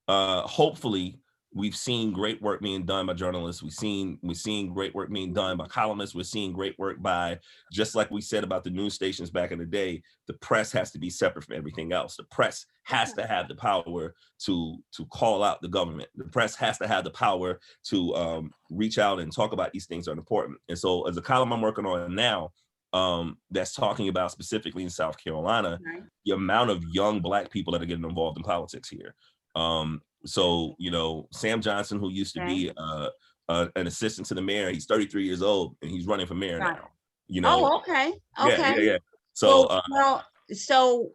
S9: hopefully we've seen great work being done by journalists. We're seeing great work being done by columnists. We're seeing great work by, just like we said about the news stations back in the day, the press has to be separate from everything else. The press has to have the power to call out the government. The press has to have the power to reach out and talk about these things that are important. And so as a column I'm working on now, that's talking about specifically in South Carolina, the amount of young Black people that are getting involved in politics here. So, you know, Sam Johnson, who used to be an assistant to the mayor, he's 33 years old and he's running for mayor now. You know.
S1: Oh, okay.
S9: Yeah. So,
S1: so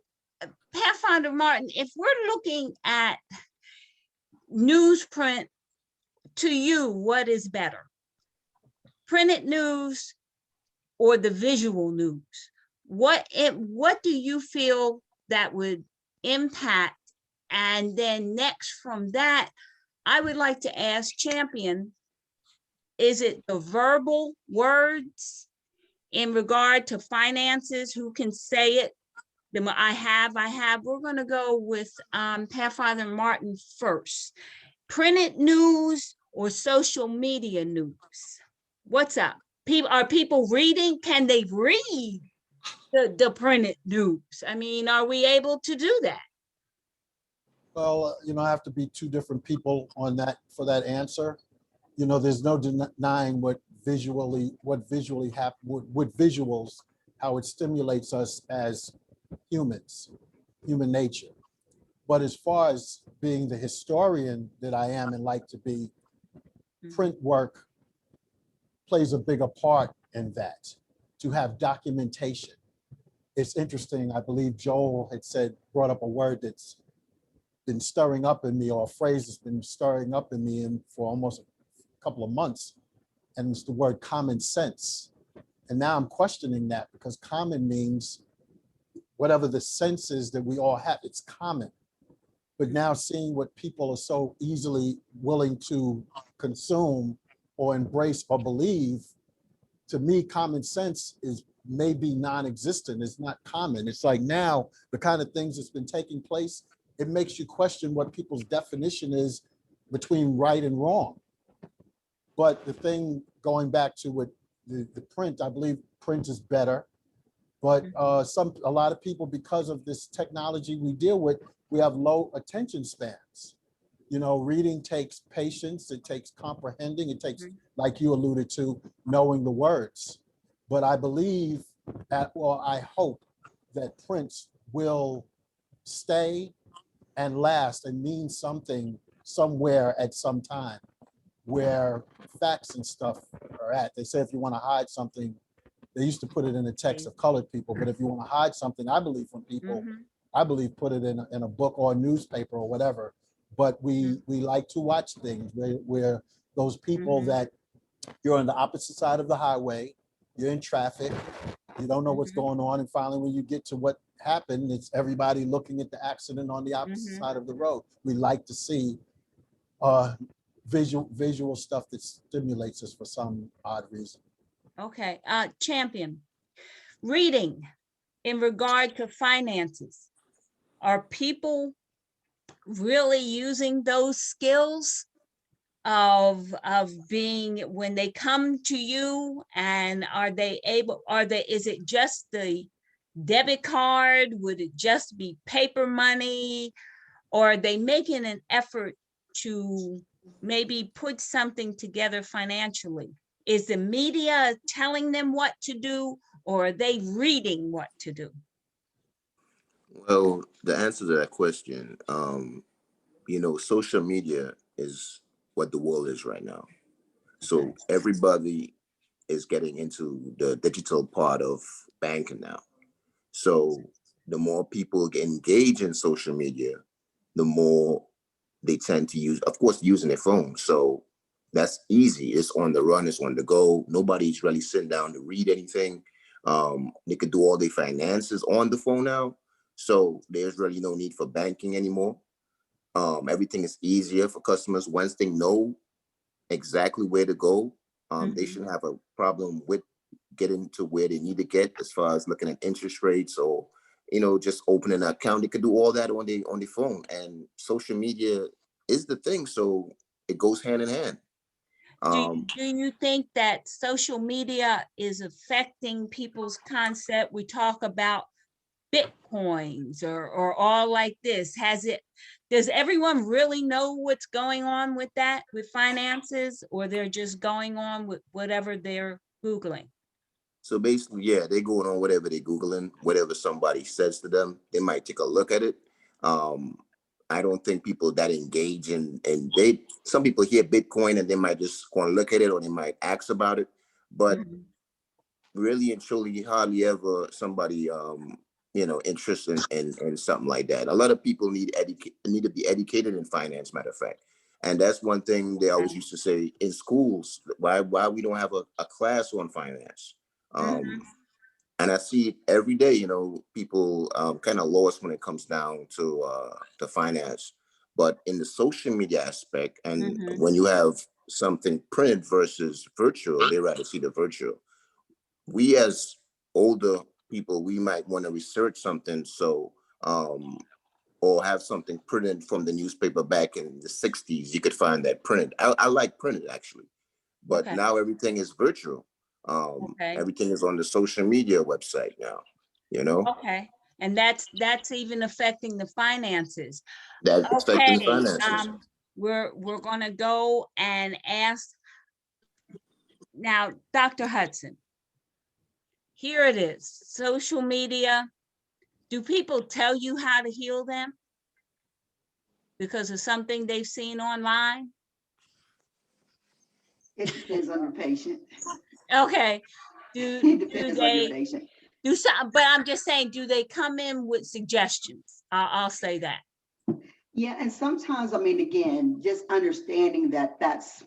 S1: Pathfinder Martin, if we're looking at newsprint, to you, what is better? Printed news or the visual news? What do you feel that would impact? And then next from that, I would like to ask Champion, is it the verbal words in regard to finances? Who can say it? I have. We're going to go with Pathfinder Martin first. Printed news or social media news? What's up? Are people reading? Can they read the printed news? I mean, are we able to do that?
S4: Well, you know, I have to be two different people on that for that answer. You know, there's no denying what visuals, how it stimulates us as humans, human nature. But as far as being the historian that I am and like to be, print work plays a bigger part in that, to have documentation. It's interesting, I believe Joel had brought up a word that's been stirring up in me, or a phrase that's been stirring up in me for almost a couple of months, and it's the word common sense. And now I'm questioning that, because common means whatever the sense is that we all have, it's common. But now seeing what people are so easily willing to consume or embrace or believe, to me, common sense is maybe non-existent. It's not common. It's like now the kind of things that's been taking place, it makes you question what people's definition is between right and wrong. But the thing, going back to what the print, I believe print is better. But a lot of people, because of this technology we deal with, we have low attention spans. You know, reading takes patience, it takes comprehending, it takes, like you alluded to, knowing the words. But I believe I hope that prints will stay and last and mean something somewhere at some time, where facts and stuff are at. They say if you want to hide something, they used to put it in the text of colored people, but if you want to hide something, I believe from people, I believe put it in a book or a newspaper or whatever. But we like to watch things where those people that you're on the opposite side of the highway, you're in traffic, you don't know what's going on, and finally when you get to what happened, it's everybody looking at the accident on the opposite side of the road. We like to see visual stuff that stimulates us for some odd reason.
S1: Okay, Champion, reading in regard to finances. Are people really using those skills of being, when they come to you, and is it just the debit card? Would it just be paper money? Or are they making an effort to maybe put something together financially? Is the media telling them what to do, or are they reading what to do?
S6: Well, the answer to that question, social media is what the world is right now. So everybody is getting into the digital part of banking now. So the more people engage in social media, the more they tend to use, of course, using their phone. So that's easy. It's on the run, it's on the go. Nobody's really sitting down to read anything. They could do all their finances on the phone now. So there's really no need for banking anymore. Everything is easier for customers once they know exactly where to go. They shouldn't have a problem with getting to where they need to get as far as looking at interest rates or just opening an account. They could do all that on the phone, and social media is the thing, so it goes hand in hand.
S1: Do you think that social media is affecting people's concept? We talk about Bitcoins or all like this. Does everyone really know what's going on with that, with finances, or they're just going on with whatever they're Googling?
S6: So basically, yeah, they're going on whatever they're Googling, whatever somebody says to them, they might take a look at it. I don't think people that engage some people hear Bitcoin and they might just want to look at it or they might ask about it. But really and truly, hardly ever somebody, interested in something like that. A lot of people need to be educated in finance, matter of fact. And that's one thing they always used to say in schools, why we don't have a class on finance. And I see it every day, people kind of lost when it comes down to finance. But in the social media aspect, and when you have something printed versus virtual, they rather see the virtual. We as older people, we might want to research something, or have something printed from the newspaper back in the 60s. You could find that printed. I like printed actually, but now everything is virtual. Everything is on the social media website now,
S1: Okay. And that's even affecting the finances.
S6: That's affecting the finances.
S1: We're gonna go and ask now, Dr. Hudson. Here it is, social media. Do people tell you how to heal them because of something they've seen online?
S11: It depends on the patient.
S1: Okay.
S11: It depends on your patient.
S1: But I'm just saying, do they come in with suggestions? I'll say that.
S11: Yeah, and sometimes, again, just understanding that that's,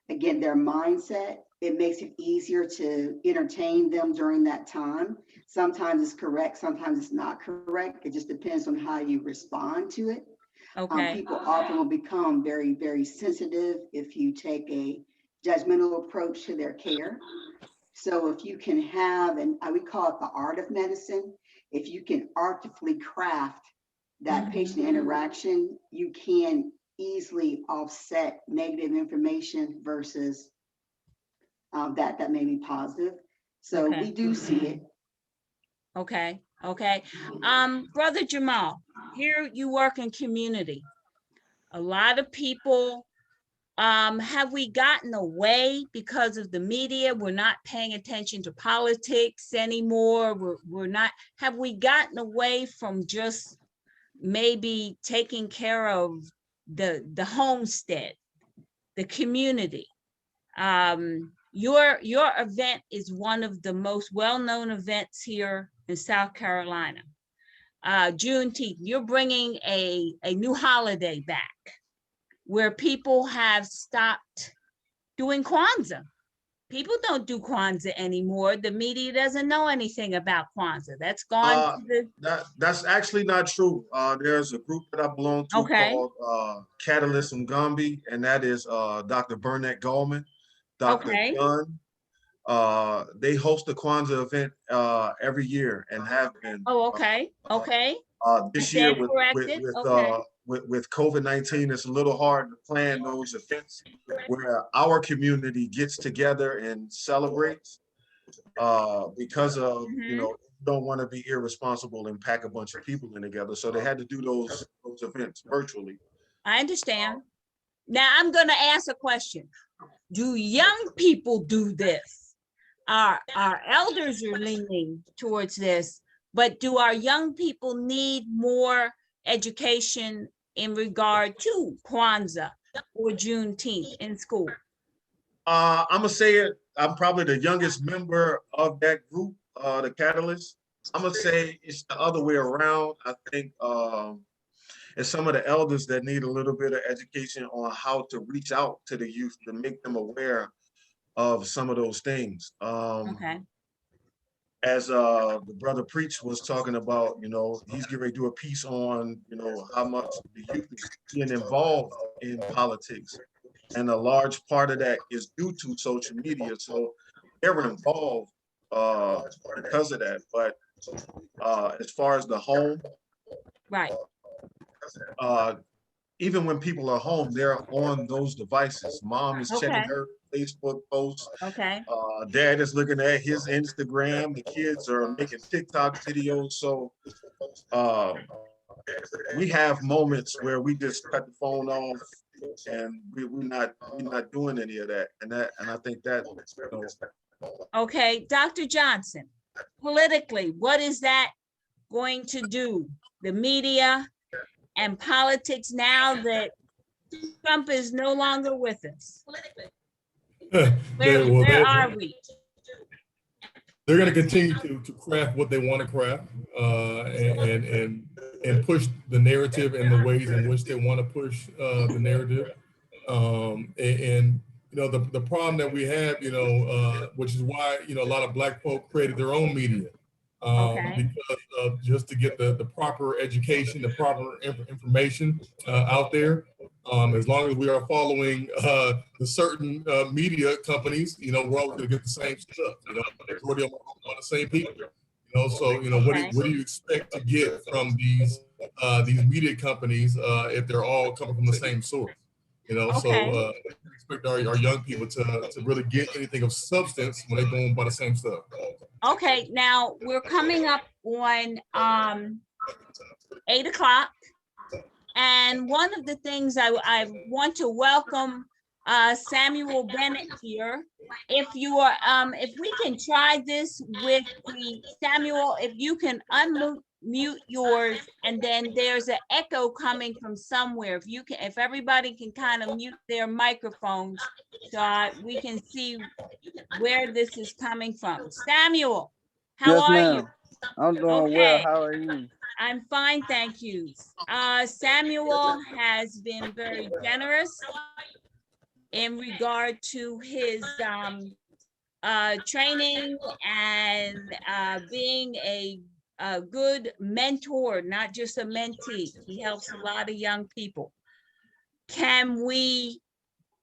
S11: again, their mindset, it makes it easier to entertain them during that time. Sometimes it's correct, sometimes it's not correct. It just depends on how you respond to it. People often will become very, very sensitive if you take a judgmental approach to their care. So if you can have, and we call it the art of medicine, if you can artfully craft that patient interaction, you can easily offset negative information versus that may be positive. So we do see it.
S1: Okay. Brother Jamal, here you work in community. A lot of people, have we gotten away because of the media? We're not paying attention to politics anymore. Have we gotten away from just maybe taking care of the homestead, the community? Your event is one of the most well-known events here in South Carolina. Juneteenth, you're bringing a new holiday back where people have stopped doing Kwanzaa. People don't do Kwanzaa anymore. The media doesn't know anything about Kwanzaa. That's gone to
S8: that's actually not true. There's a group that I belong to called Catalyst Mgambi, and that is Dr. Burnett Goldman, Dr. Gunn, They host a Kwanzaa event every year and have been.
S1: Oh, okay, okay.
S8: This
S1: I
S8: year
S1: stand corrected.
S8: with COVID-19, it's a little hard to plan those events where our community gets together and celebrates because of don't want to be irresponsible and pack a bunch of people in together. So they had to do those events virtually.
S1: I understand. Now I'm going to ask a question. Do young people do this? Our elders are leaning towards this, but do our young people need more education in regard to Kwanzaa or Juneteenth in school?
S8: I'm gonna say it. I'm probably the youngest member of that group, the Catalyst. I'm gonna say it's the other way around. I think it's some of the elders that need a little bit of education on how to reach out to the youth to make them aware of some of those things.
S1: Okay.
S8: As the brother Preach was talking about, he's getting ready to do a piece on, how much the youth is being involved in politics. And a large part of that is due to social media. So they're involved because of that. But as far as the home,
S1: right.
S8: Even when people are home, they're on those devices. Mom is checking her Facebook posts.
S1: Okay.
S8: Dad is looking at his Instagram. The kids are making TikTok videos. So we have moments where we just cut the phone off and we're not doing any of that. And I think that.
S1: Okay, Dr. Johnson, politically, what is that going to do? The media and politics now that Trump is no longer with us. Where are we?
S7: They're going to continue to craft what they want to craft and push the narrative in the ways in which they want to push the narrative. The problem that we have, which is why, a lot of Black folk created their own media. Because of just to get the proper education, the proper information out there. As long as we are following the certain media companies, we're always going to get the same stuff. Majority of them are the same people. So what do you expect to get from these media companies if they're all coming from the same source? So expect our young people to really get anything of substance when they're going by the same stuff.
S1: Okay, now we're coming up on 8 o'clock. And one of the things I want to welcome Samuel Bennett here. If you are, if we can try this with the Samuel, if you can unmute yours, and then there's an echo coming from somewhere. If everybody can kind of mute their microphones, so we can see where this is coming from. Samuel, how are you?
S12: I'm doing well. How are you?
S1: I'm fine, thank you. Samuel has been very generous in regard to his training and being a good mentor, not just a mentee. He helps a lot of young people. Can we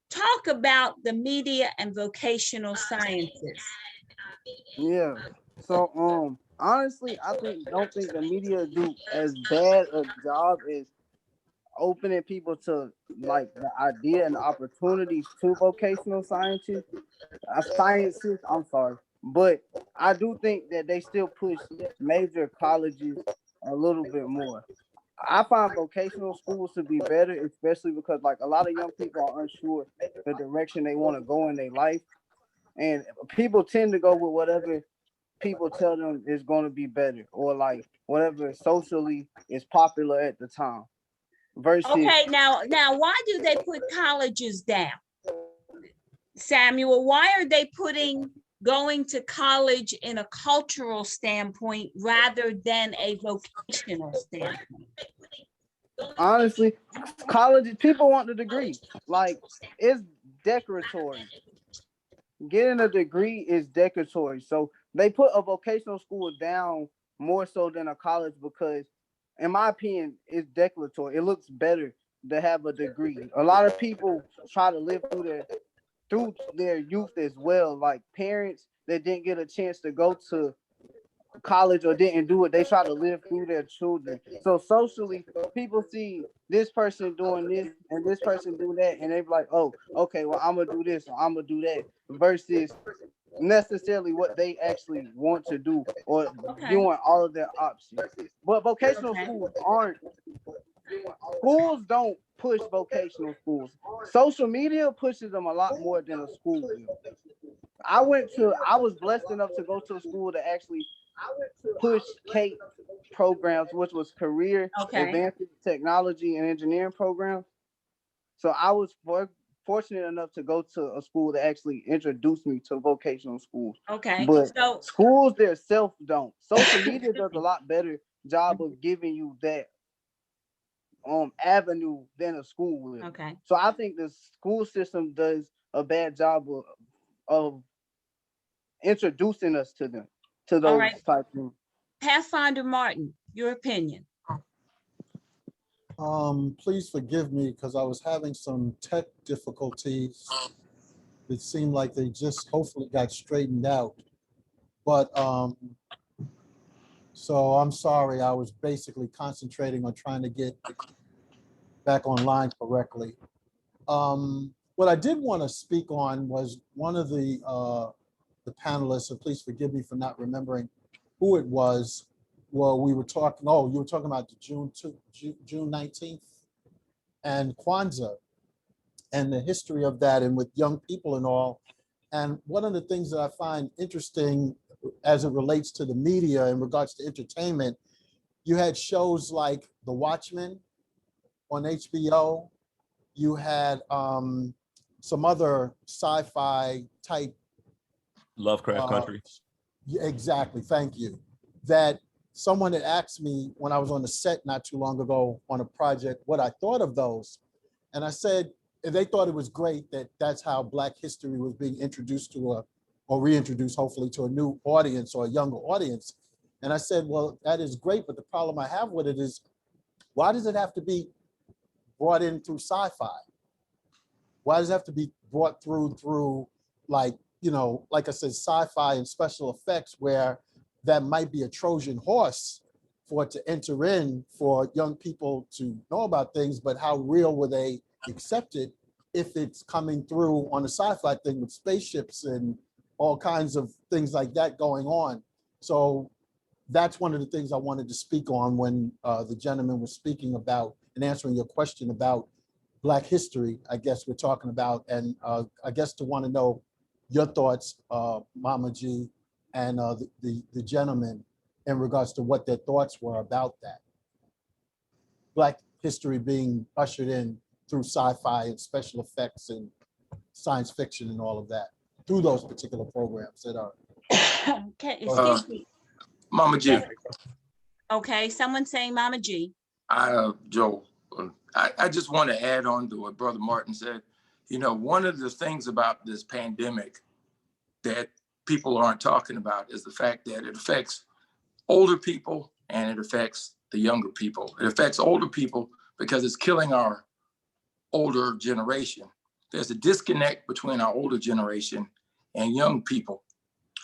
S1: talk about the media and vocational sciences?
S12: Yeah. So honestly, I don't think the media do as bad a job as opening people to like the idea and the opportunities to vocational sciences. I'm sorry. But I do think that they still push major colleges a little bit more. I find vocational schools to be better, especially because like a lot of young people are unsure the direction they want to go in their life. And people tend to go with whatever people tell them is going to be better, or like whatever socially is popular at the time. Versus,
S1: okay, now why do they put colleges down? Samuel, why are they putting going to college in a cultural standpoint rather than a vocational standpoint?
S12: Honestly, colleges, people want the degree. Like, it's decoratory. Getting a degree is decoratory. So they put a vocational school down more so than a college because, in my opinion, it's declaratory. It looks better to have a degree. A lot of people try to live through through their youth as well. Like parents that didn't get a chance to go to college or didn't do it, they try to live through their children. So socially, people see this person doing this and this person do that, and they be like, oh, okay, well, I'm gonna do this or I'm gonna do that, versus necessarily what they actually want to do or
S1: Okay.
S12: doing all of their options. But vocational schools aren't, schools don't push vocational schools. Social media pushes them a lot more than a school will. I was blessed enough to go to a school that actually push CATE programs, which was career advanced technology and engineering programs. So I was fortunate enough to go to a school that actually introduced me to vocational schools.
S1: Okay.
S12: But
S1: So
S12: schools themselves don't. Social media does a lot better job of giving you that avenue than a school will.
S1: okay.
S12: So I think the school system does a bad job of introducing us to them, to
S1: All
S12: those
S1: right.
S12: type of.
S1: Pathfinder Martin, your opinion.
S4: Please forgive me because I was having some tech difficulties. It seemed like they just hopefully got straightened out. But so I'm sorry, I was basically concentrating on trying to get back online correctly. What I did want to speak on was one of the panelists, and please forgive me for not remembering who it was. Well, we were talking, oh, you were talking about the June 19th and Kwanzaa and the history of that and with young people and all. And one of the things that I find interesting as it relates to the media in regards to entertainment, you had shows like The Watchmen on HBO. You had some other sci-fi type.
S9: Lovecraft Country.
S4: Exactly, thank you. That someone had asked me when I was on the set not too long ago on a project what I thought of those. And I said, they thought it was great that that's how Black history was being introduced to or reintroduced hopefully to a new audience or a younger audience. And I said, well, that is great, but the problem I have with it is, why does it have to be brought in through sci-fi? Why does it have to be brought through like, you know, like I said, sci-fi and special effects where that might be a Trojan horse for it to enter in for young people to know about things, but how real will they accept it if it's coming through on a sci-fi thing with spaceships and all kinds of things like that going on? So that's one of the things I wanted to speak on when the gentleman was speaking about and answering your question about Black history, I guess we're talking about, and I guess to want to know your thoughts, Mama G, and the gentleman in regards to what their thoughts were about that. Black history being ushered in through sci-fi and special effects and science fiction and all of that, through those particular programs that are.
S1: Okay, excuse me.
S10: Mama G.
S1: Okay, someone saying Mama G.
S10: Joe, I just want to add on to what Brother Martin said. You know, one of the things about this pandemic that people aren't talking about is the fact that it affects older people and it affects the younger people. It affects older people because it's killing our older generation. There's a disconnect between our older generation and young people.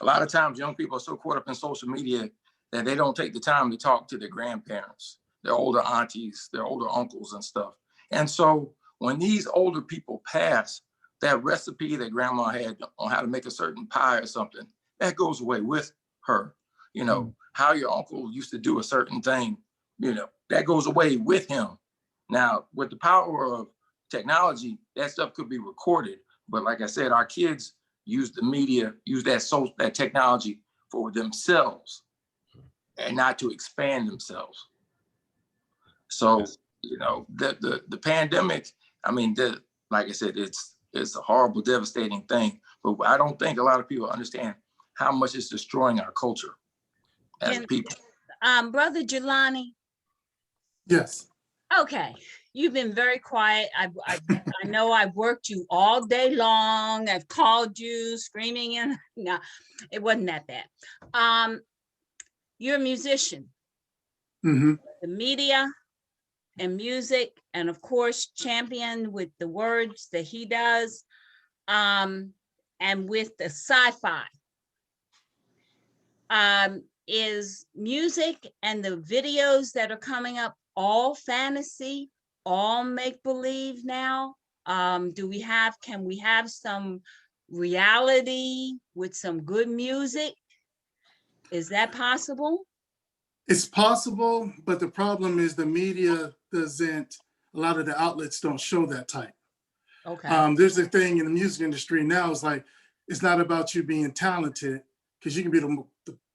S10: A lot of times young people are so caught up in social media that they don't take the time to talk to their grandparents, their older aunties, their older uncles and stuff. And so when these older people pass, that recipe that grandma had on how to make a certain pie or something, that goes away with her. You know, how your uncle used to do a certain thing, you know, that goes away with him. Now, with the power of technology, that stuff could be recorded. But like I said, our kids use the media, use that technology for themselves and not to expand themselves. So, you know, the pandemic, I mean, like I said, it's a horrible, devastating thing. But I don't think a lot of people understand how much it's destroying our culture as people.
S1: Brother Jelani.
S3: Yes.
S1: Okay, you've been very quiet. I know I've worked you all day long. I've called you screaming and no, it wasn't that bad. You're a musician.
S3: Mm-hmm.
S1: The media and music, and of course, champion with the words that he does. and with the sci-fi. Is music and the videos that are coming up all fantasy, all make-believe now? Can we have some reality with some good music? Is that possible?
S3: It's possible, but the problem is the media doesn't, a lot of the outlets don't show that type.
S1: Okay.
S3: There's a thing in the music industry now, it's like, it's not about you being talented, because you can be the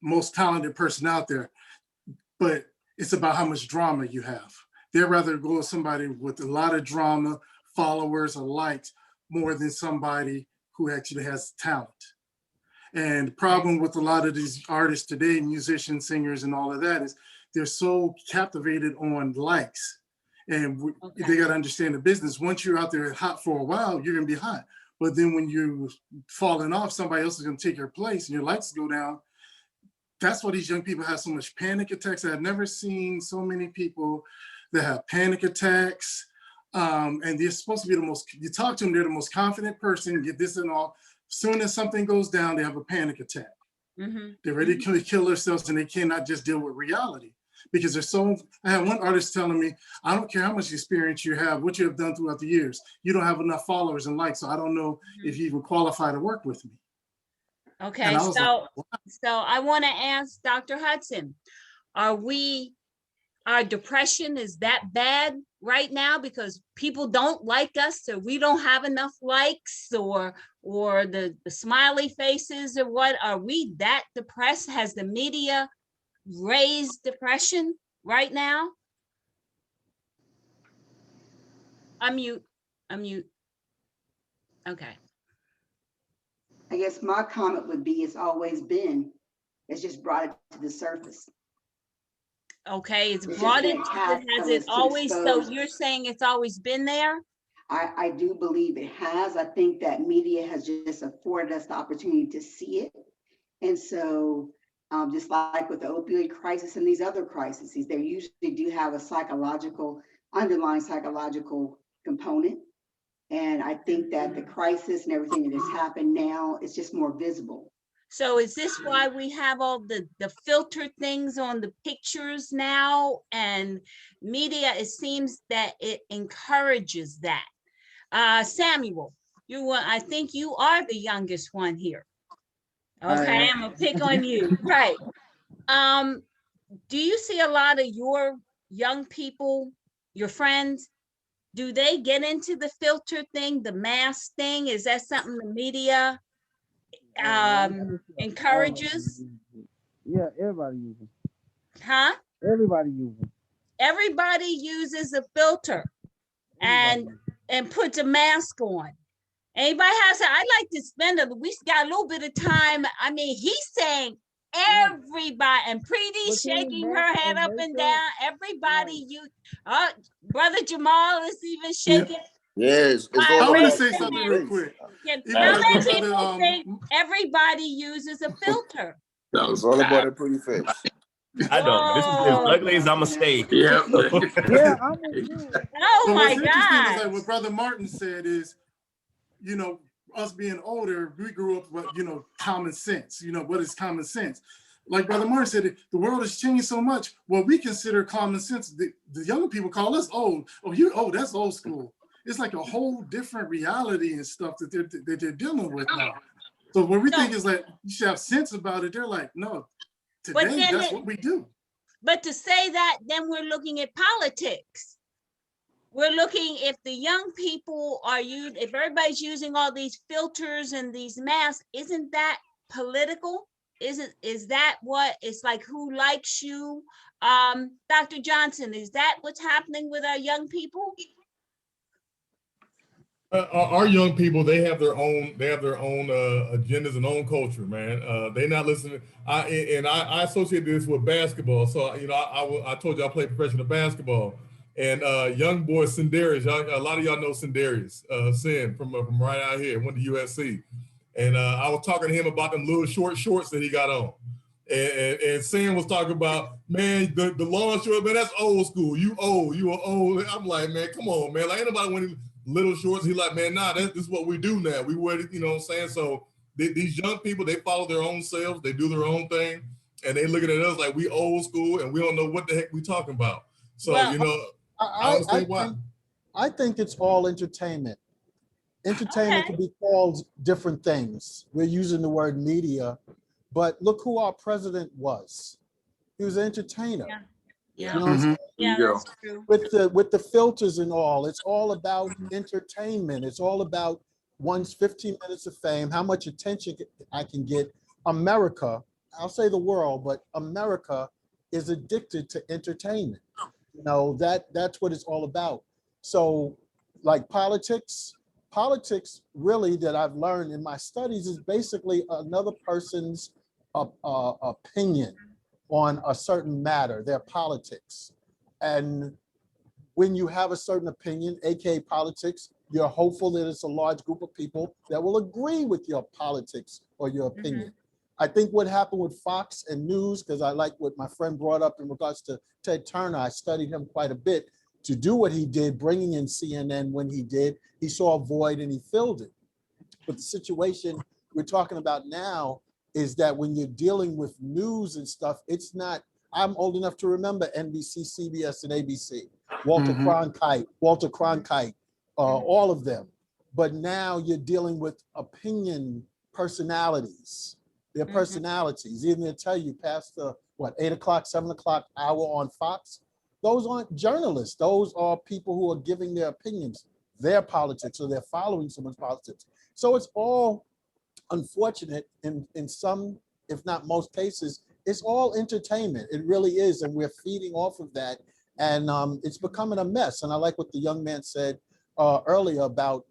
S3: most talented person out there, but it's about how much drama you have. They'd rather go with somebody with a lot of drama, followers, or likes, more than somebody who actually has talent. And the problem with a lot of these artists today, musicians, singers, and all of that, is they're so captivated on likes. And they got to understand the business. Once you're out there hot for a while, you're going to be hot. But then when you're falling off, somebody else is going to take your place and your likes go down. That's why these young people have so much panic attacks. I've never seen so many people that have panic attacks. And they're supposed to be the most, you talk to them, they're the most confident person, get this and all. Soon as something goes down, they have a panic attack. They're ready to kill themselves, and they cannot just deal with reality because they're so. I had one artist telling me, I don't care how much experience you have, what you have done throughout the years, you don't have enough followers and likes, so I don't know if you even qualify to work with me.
S1: Okay, so I want to ask Dr. Hudson, our depression is that bad right now because people don't like us, so we don't have enough likes, or the smiley faces, or what? Are we that depressed? Has the media raised depression right now? Unmute. Okay.
S11: I guess my comment would be it's always been, it's just brought it to the surface.
S1: Okay, it's brought it, has it always, so you're saying it's always been there?
S11: I do believe it has. I think that media has just afforded us the opportunity to see it. And so just like with the opioid crisis and these other crises, they usually do have a underlying psychological component. And I think that the crisis and everything that has happened now is just more visible.
S1: So is this why we have all the filter things on the pictures now, and media, it seems that it encourages that? Samuel, I think you are the youngest one here. Okay, I'm gonna pick on you, right? Do you see a lot of your young people, your friends, do they get into the filter thing, the mask thing? Is that something the media encourages?
S12: Yeah, everybody uses.
S1: Huh?
S12: Everybody uses.
S1: Everybody uses a filter and puts a mask on. Anybody has it? I'd like to spend we got a little bit of time. I mean, he's saying everybody, and Preeti's shaking her head up and down. Everybody, Brother Jamal is even shaking.
S6: Yes,
S3: I want to say something real quick.
S1: How many people think everybody uses a filter?
S6: It's all about a pretty face.
S9: I don't. This is as ugly as I'm a steak.
S12: Yeah, I'm
S1: Oh my
S3: What's interesting is like what Brother Martin said is, us being older, we grew up with, common sense. What is common sense? Like Brother Martin said, the world has changed so much. What we consider common sense, the younger people call us old. Oh, that's old school. It's like a whole different reality and stuff that they're dealing with now. So what we think is like, you should have sense about it. They're like, no, today, that's what we do.
S1: But to say that, then we're looking at politics. We're looking, if the young people if everybody's using all these filters and these masks, isn't that political? Is that what it's like? Who likes you? Dr. Johnson, is that what's happening with our young people?
S7: Our young people, they have their own agendas and own culture, man. They're not listening. I associate this with basketball. So I told you I played professional basketball. And young boy Sendarius, a lot of y'all know Sendarius, Sen from right out here, went to USC. And I was talking to him about them little short shorts that he got on. And Sen was talking about, man, the long short, man, that's old school. You are old. I'm like, man, come on, man. Like, ain't nobody little shorts. He like, man, nah, this is what we do now. We wear it, you know what I'm saying? So these young people, they follow their own selves, they do their own thing, and they looking at us like we old school and we don't know what the heck we talking about. So,
S1: Well,
S7: you know, I understand why.
S4: I think it's all entertainment. Entertainment can be called different things. We're using the word media, but look who our president was. He was an entertainer.
S1: Yeah.
S4: You know what I'm saying?
S1: Yeah, that's true.
S4: With the filters and all, it's all about entertainment. It's all about one's 15 minutes of fame, how much attention I can get. America, I'll say the world, but America is addicted to entertainment. You know, that's what it's all about. So like politics really that I've learned in my studies is basically another person's opinion on a certain matter, their politics. And when you have a certain opinion, aka politics, you're hopeful that it's a large group of people that will agree with your politics or your opinion. I think what happened with Fox and news, because I like what my friend brought up in regards to Ted Turner, I studied him quite a bit, to do what he did, bringing in CNN when he did, he saw a void and he filled it. But the situation we're talking about now is that when you're dealing with news and stuff, it's not, I'm old enough to remember NBC, CBS, and ABC, Walter Cronkite, all of them. But now you're dealing with opinion personalities. Their personalities, even they tell you past the, 8 o'clock, 7 o'clock hour on Fox, those aren't journalists. Those are people who are giving their opinions, their politics, or they're following someone's politics. So it's all unfortunate in some, if not most cases, it's all entertainment. It really is. And we're feeding off of that. And it's becoming a mess. And I like what the young man said earlier about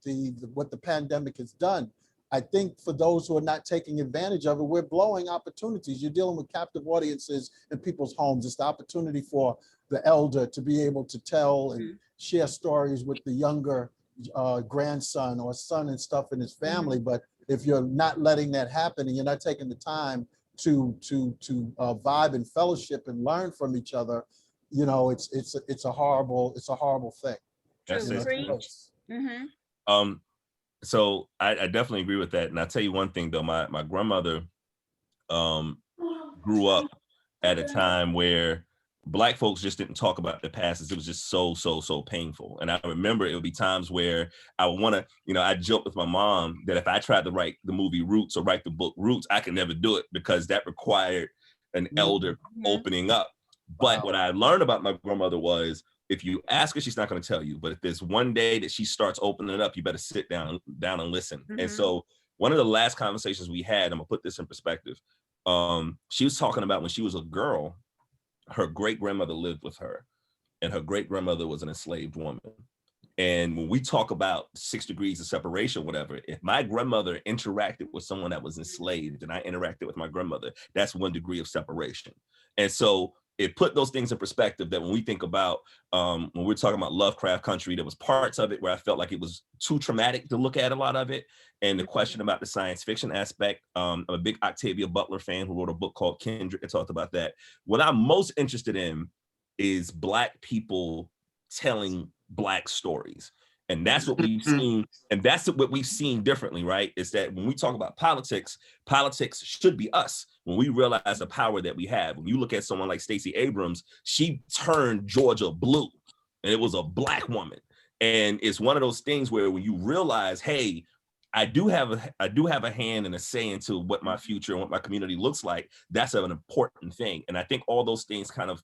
S4: what the pandemic has done. I think for those who are not taking advantage of it, we're blowing opportunities. You're dealing with captive audiences in people's homes. It's the opportunity for the elder to be able to tell and share stories with the younger grandson or son and stuff in his family. But if you're not letting that happen and you're not taking the time to vibe and fellowship and learn from each other, you know, it's a horrible thing.
S9: That's
S1: True.
S9: it.
S1: Preach.
S9: So I definitely agree with that. And I'll tell you one thing though, my grandmother grew up at a time where Black folks just didn't talk about their past. It was just so painful. And I remember it would be times where I would want to, you know, I joked with my mom that if I tried to write the movie Roots or write the book Roots, I could never do it because that required an elder opening up. But what I learned about my grandmother was, if you ask her, she's not going to tell you. But if there's one day that she starts opening it up, you better sit down and listen. And so one of the last conversations we had, I'm gonna put this in perspective. She was talking about when she was a girl, her great grandmother lived with her, and her great grandmother was an enslaved woman. And when we talk about 6 degrees of separation, whatever, if my grandmother interacted with someone that was enslaved and I interacted with my grandmother, that's 1 degree of separation. And so it put those things in perspective that when we think about, when we're talking about Lovecraft Country, there was parts of it where I felt like it was too traumatic to look at a lot of it. And the question about the science fiction aspect, I'm a big Octavia Butler fan who wrote a book called Kindred and talked about that. What I'm most interested in is Black people telling Black stories. And that's what we've seen. And that's what we've seen differently, right? Is that when we talk about politics, politics should be us. When we realize the power that we have. When you look at someone like Stacey Abrams, she turned Georgia blue, and it was a Black woman. And it's one of those things where when you realize, hey, I do have a hand and a say into what my future and what my community looks like, that's an important thing. And I think all those things kind of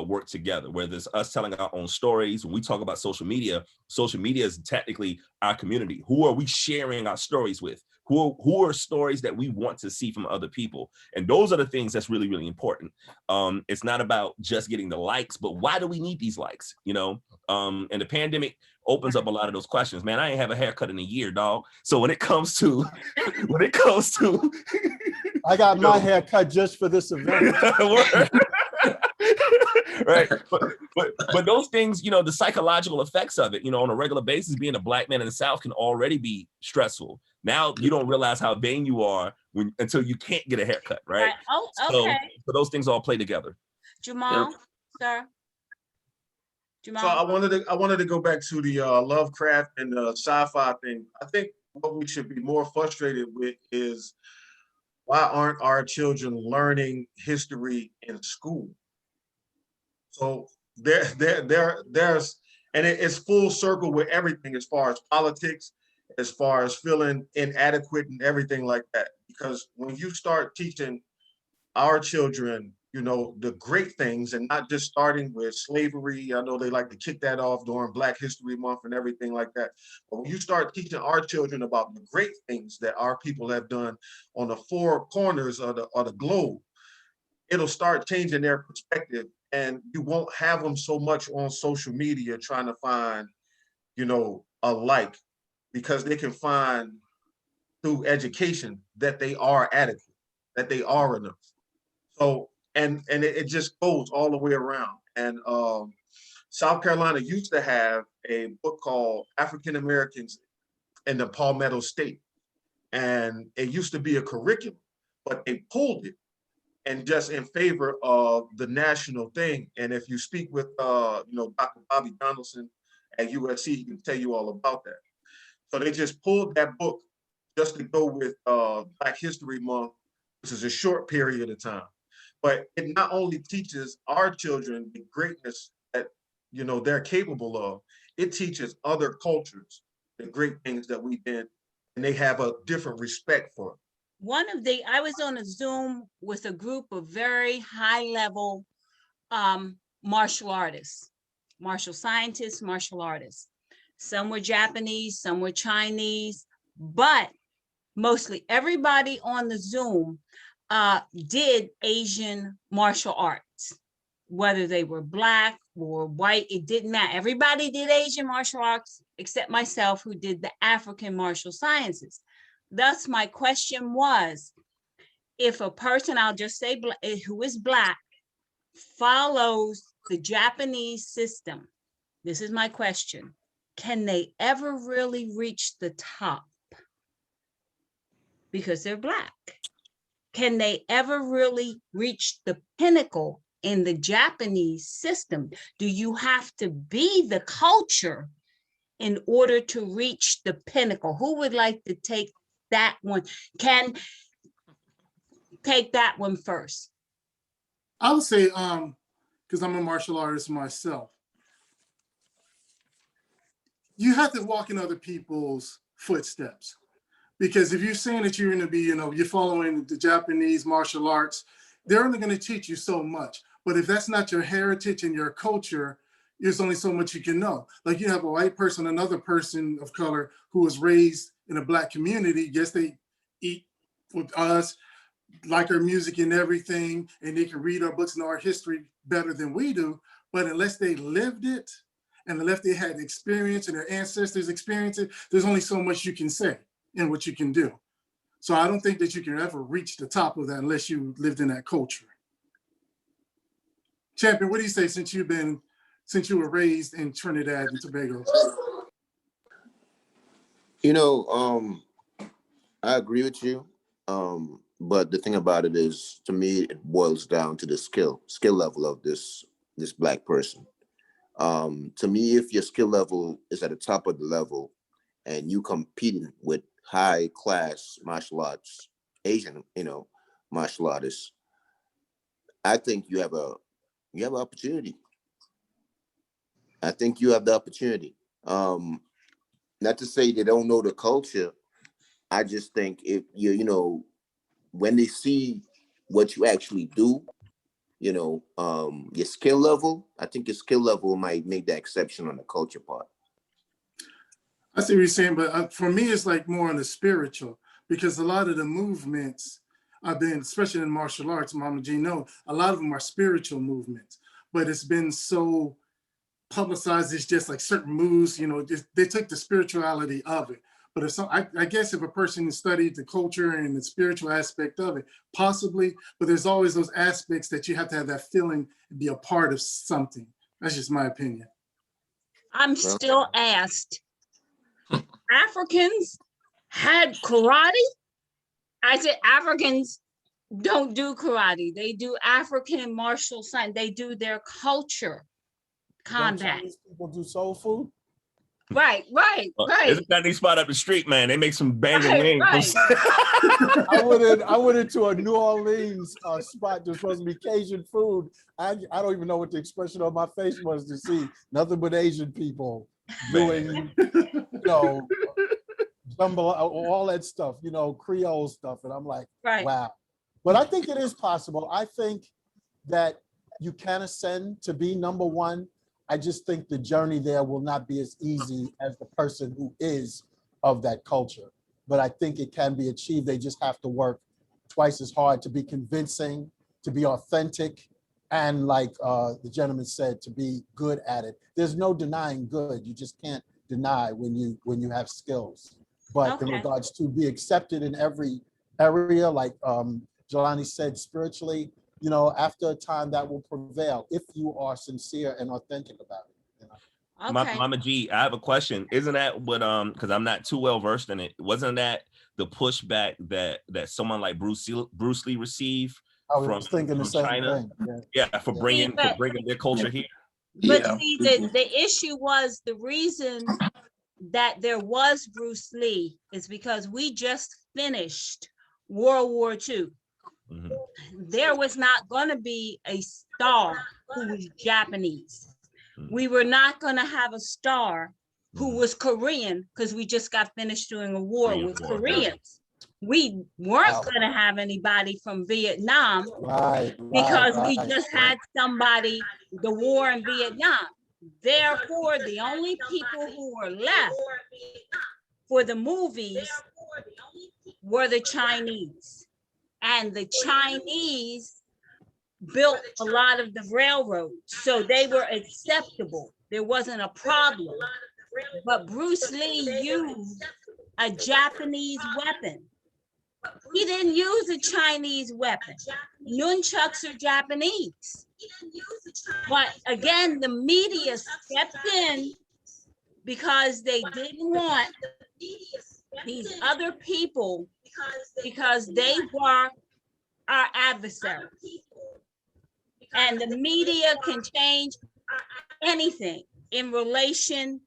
S9: work together, whether it's us telling our own stories. When we talk about social media is technically our community. Who are we sharing our stories with? Who are stories that we want to see from other people? And those are the things that's really, really important. It's not about just getting the likes, but why do we need these likes? You know, and the pandemic opens up a lot of those questions. Man, I ain't have a haircut in a year, dog. So when it comes to
S4: I got my hair cut just for this event.
S9: Right. But those things, you know, the psychological effects of it, you know, on a regular basis, being a Black man in the South can already be stressful. Now you don't realize how vain you are until you can't get a haircut, right?
S1: Right. Oh, okay.
S9: So those things all play together.
S1: Jamal, sir.
S8: So I wanted to go back to the Lovecraft and the sci-fi thing. I think what we should be more frustrated with is why aren't our children learning history in school? So there's, and it's full circle with everything as far as politics, as far as feeling inadequate and everything like that. Because when you start teaching our children, you know, the great things and not just starting with slavery. I know they like to kick that off during Black History Month and everything like that. But when you start teaching our children about the great things that our people have done on the four corners of the globe, it'll start changing their perspective, and you won't have them so much on social media trying to find, you know, a like, because they can find through education that they are adequate, that they are enough. So, and it just goes all the way around. And South Carolina used to have a book called African Americans in the Palmetto State. And it used to be a curriculum, but they pulled it and just in favor of the national thing. And if you speak with, you know, Dr. Bobby Donaldson at USC, he can tell you all about that. So they just pulled that book just to go with Black History Month, which is a short period of time. But it not only teaches our children the greatness that, you know, they're capable of, it teaches other cultures the great things that we did, and they have a different respect for it.
S1: I was on a Zoom with a group of very high level martial artists, martial scientists, martial artists. Some were Japanese, some were Chinese, but mostly everybody on the Zoom did Asian martial arts, whether they were Black or white, it didn't matter. Everybody did Asian martial arts except myself, who did the African martial sciences. Thus, my question was, if a person, I'll just say who is Black, follows the Japanese system, this is my question, can they ever really reach the top? Because they're Black. Can they ever really reach the pinnacle in the Japanese system? Do you have to be the culture in order to reach the pinnacle? Who would like to take that one? Can take that one first.
S3: I would say, because I'm a martial artist myself, you have to walk in other people's footsteps. Because if you're saying that you're going to be, you know, you're following the Japanese martial arts, they're only going to teach you so much. But if that's not your heritage and your culture, there's only so much you can know. Like you have a white person, another person of color who was raised in a Black community. Yes, they eat with us, like our music and everything, and they can read our books and our history better than we do. But unless they lived it, and unless they had experience and their ancestors experienced it, there's only so much you can say and what you can do. So I don't think that you can ever reach the top of that unless you lived in that culture. Champion, what do you say since you were raised in Trinidad and Tobago?
S6: You know, I agree with you. But the thing about it is, to me, it boils down to the skill level of this Black person. To me, if your skill level is at the top of the level and you competing with high class martial arts, Asian, you know, martial artists, I think you have an opportunity. I think you have the opportunity. Not to say they don't know the culture. I just think if you know, when they see what you actually do, you know, your skill level, I think your skill level might make that exception on the culture part.
S3: I see what you're saying, but for me, it's like more on the spiritual, because a lot of the movements I've been, especially in martial arts, Mama G know, a lot of them are spiritual movements, but it's been so publicized. It's just like certain moves, you know, just, they took the spirituality of it. But if I guess if a person studied the culture and the spiritual aspect of it, possibly, but there's always those aspects that you have to have that feeling to be a part of something. That's just my opinion.
S1: I'm still asked, Africans had karate? I said, Africans don't do karate. They do African martial science. They do their culture combat.
S4: Chinese people do soul food?
S1: Right.
S9: There's a Chinese spot up the street, man. They make some banging wings.
S1: Right.
S4: I went into a New Orleans spot. There's supposed to be Cajun food. I don't even know what the expression on my face was to see nothing but Asian people doing, jumble, all that stuff, Creole stuff. And I'm like, wow. But I think it is possible. I think that you can ascend to be number one. I just think the journey there will not be as easy as the person who is of that culture. But I think it can be achieved. They just have to work twice as hard to be convincing, to be authentic, and like the gentleman said, to be good at it. There's no denying good. You just can't deny when you have skills. But in regards to be accepted in every area, like Jelani said, spiritually, after a time that will prevail if you are sincere and authentic about it.
S9: Mama G, I have a question. Isn't that what because I'm not too well versed in it, wasn't that the pushback that someone like Bruce Lee received from China? For bringing their culture here.
S1: But see, the issue was, the reason that there was Bruce Lee is because we just finished World War II. Mm-hmm. There was not going to be a star who was Japanese. Mm-hmm. We were not going to have a star who was Korean, because we just got finished doing a war with Koreans. We weren't going to have anybody from Vietnam because we just had somebody, the war in Vietnam. Therefore, the only people who were left for the movies were the Chinese. And the Chinese built a lot of the railroads, so they were acceptable. There wasn't a problem. But Bruce Lee used a Japanese weapon. He didn't use a Chinese weapon. Nunchucks are Japanese. But again, the media stepped in because they didn't want these other people, because they were our adversaries. And the media can change anything in relation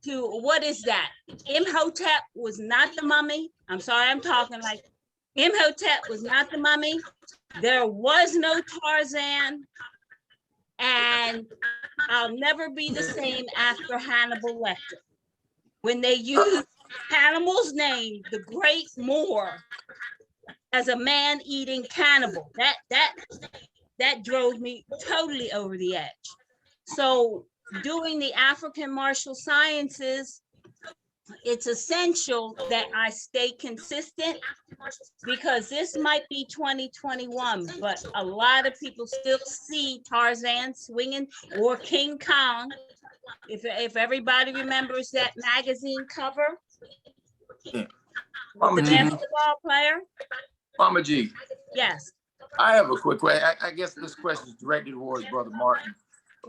S1: to, what is that? Imhotep was not the mummy. I'm sorry, I'm talking like Imhotep was not the mummy. There was no Tarzan. And I'll never be the same after Hannibal Lecter. When they used Hannibal's name, the Great Moor, as a man-eating cannibal, that drove me totally over the edge. So doing the African martial sciences, it's essential that I stay consistent, because this might be 2021, but a lot of people still see Tarzan swinging, or King Kong. If everybody remembers that magazine cover, the basketball player.
S10: Mama G.
S1: Yes.
S10: I have a quick question. I guess this question is directed towards Brother Martin.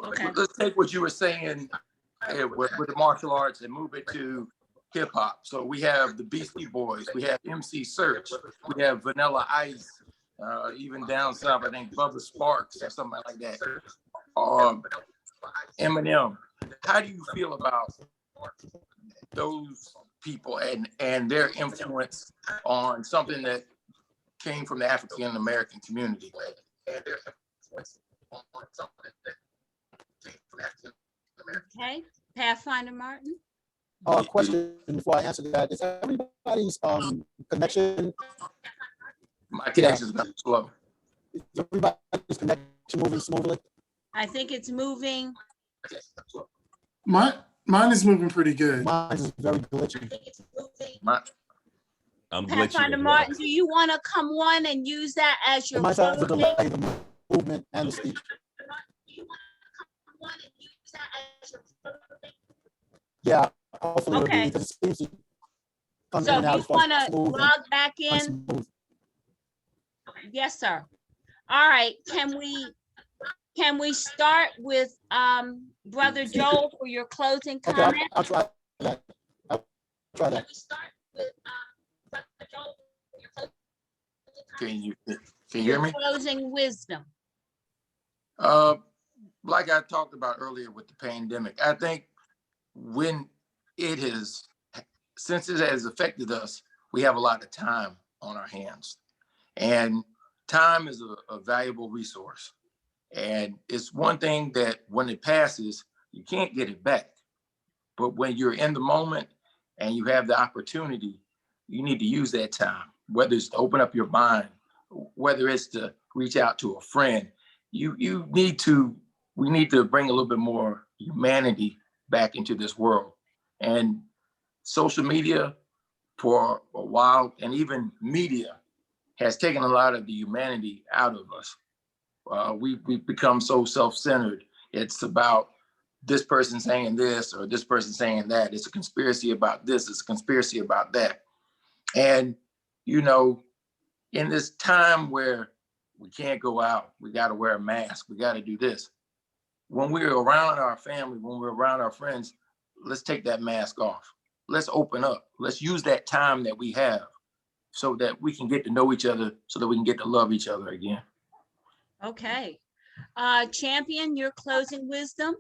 S10: Okay. Let's take what you were saying with the martial arts and move it to hip hop. So we have the Beastie Boys, we have MC Search, we have Vanilla Ice, even down south, I think Bubba Sparks or something like that. Eminem. How do you feel about those people and their influence on something that came from the African American community?
S1: Okay, Pathfinder Martin.
S4: Question before I answer that: is everybody's connection?
S10: My connection's been slow.
S4: Everybody's connection moving smoothly?
S1: I think it's moving.
S3: Mine is moving pretty good.
S4: Mine is very glitchy.
S9: I'm
S1: Pathfinder Martin, do you want to come on and use that as your
S4: the movement and the speech? Yeah, hopefully.
S1: Okay. So if you want to log back in, yes, sir. All right. Can we start with Brother Joel for your closing comment?
S4: Okay, I'll try that. Try that.
S10: Can you hear me?
S1: Closing wisdom.
S10: like I talked about earlier with the pandemic, I think when it has, since it has affected us, we have a lot of time on our hands. And time is a valuable resource. And it's one thing that when it passes, you can't get it back. But when you're in the moment and you have the opportunity, you need to use that time, whether it's to open up your mind, whether it's to reach out to a friend. You need to, we need to bring a little bit more humanity back into this world. And social media for a while, and even media, has taken a lot of the humanity out of us. We've become so self-centered. It's about this person saying this or this person saying that. It's a conspiracy about this, it's a conspiracy about that. And, you know, in this time where we can't go out, we got to wear a mask, we got to do this. When we're around our family, when we're around our friends, let's take that mask off. Let's open up. Let's use that time that we have so that we can get to know each other, so that we can get to love each other again.
S1: Okay. Champion, your closing wisdom?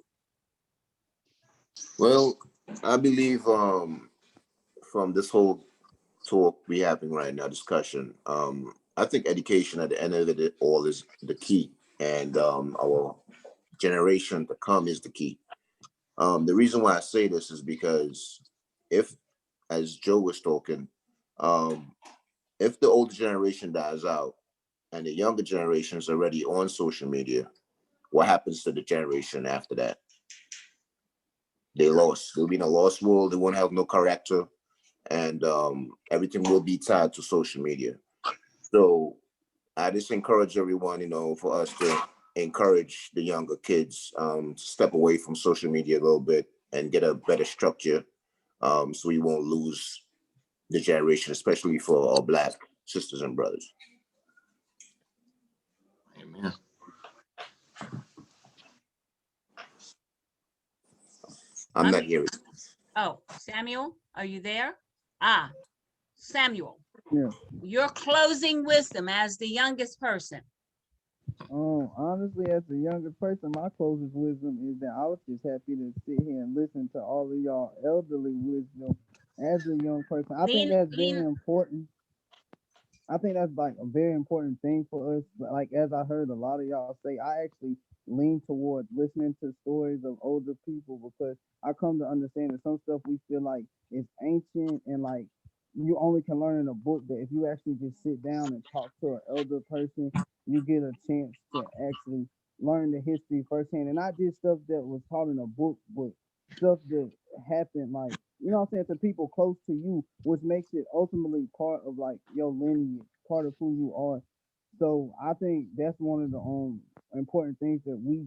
S6: Well, I believe from this whole talk we having right now, discussion, I think education at the end of it all is the key, and our generation to come is the key. The reason why I say this is because if, as Joe was talking, if the older generation dies out and the younger generation is already on social media, what happens to the generation after that? They lost. They'll be in a lost world. They won't have no character, and everything will be tied to social media. So I just encourage everyone, you know, for us to encourage the younger kids to step away from social media a little bit and get a better structure, so we won't lose the generation, especially for our Black sisters and brothers.
S10: Amen.
S6: I'm not hearing.
S1: Oh, Samuel, are you there? Samuel.
S12: Yeah.
S1: Your closing wisdom as the youngest person.
S12: Honestly, as the youngest person, my closest wisdom is that I was just happy to sit here and listen to all of y'all elderly wisdom as a young person. I think that's very important. I think that's like a very important thing for us. But like, as I heard a lot of y'all say, I actually lean towards listening to stories of older people, because I come to understand that some stuff we feel like is ancient and like you only can learn in a book, that if you actually just sit down and talk to an elder person, you get a chance to actually learn the history firsthand, and not just stuff that was taught in a book, but stuff that happened, like, you know what I'm saying, to people close to you, which makes it ultimately part of like your lineage, part of who you are. So I think that's one of the important things that we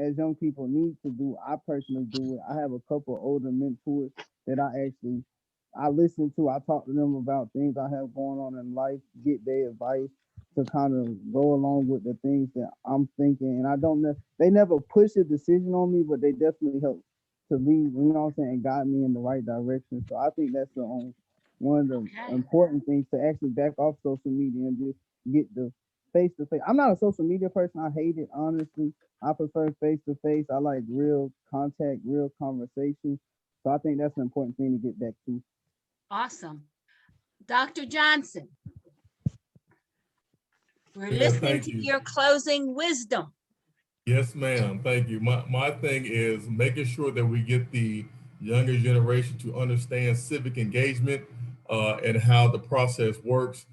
S12: as young people need to do. I personally do it. I have a couple older mentors that I listen to. I talk to them about things I have going on in life, get their advice to kind of go along with the things that I'm thinking. And I don't know, they never push a decision on me, but they definitely help to lead, you know what I'm saying, guide me in the right direction. So I think that's one of the important things, to actually back off social media and just get the face to face. I'm not a social media person. I hate it, honestly. I prefer face to face. I like real contact, real conversation. So I think that's an important thing to get back to.
S1: Awesome. Dr. Johnson, we're
S7: Yeah,
S1: listening
S7: thank
S1: to
S7: you.
S1: your closing wisdom.
S7: Yes, ma'am. Thank you. My thing is making sure that we get the younger generation to understand civic engagement and how the process works.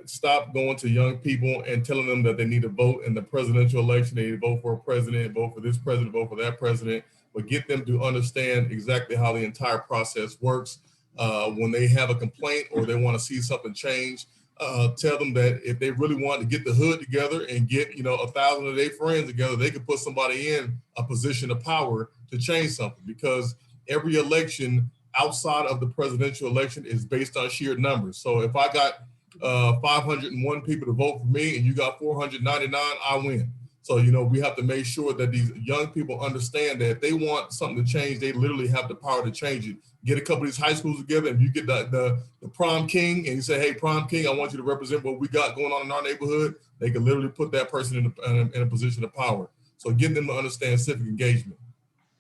S7: Stop going to young people and telling them that they need to vote in the presidential election. They need to vote for a president, vote for this president, vote for that president, but get them to understand exactly how the entire process works. When they have a complaint or they want to see something change, tell them that if they really want to get the hood together and get 1,000 of their friends together, they could put somebody in a position of power to change something, because every election outside of the presidential election is based on sheer numbers. So if I got 501 people to vote for me and you got 499, I win. So, we have to make sure that these young people understand that if they want something to change, they literally have the power to change it. Get a couple of these high schools together, and you get the prom king, and you say, hey, prom king, I want you to represent what we got going on in our neighborhood. They can literally put that person in a position of power. So getting them to understand civic engagement.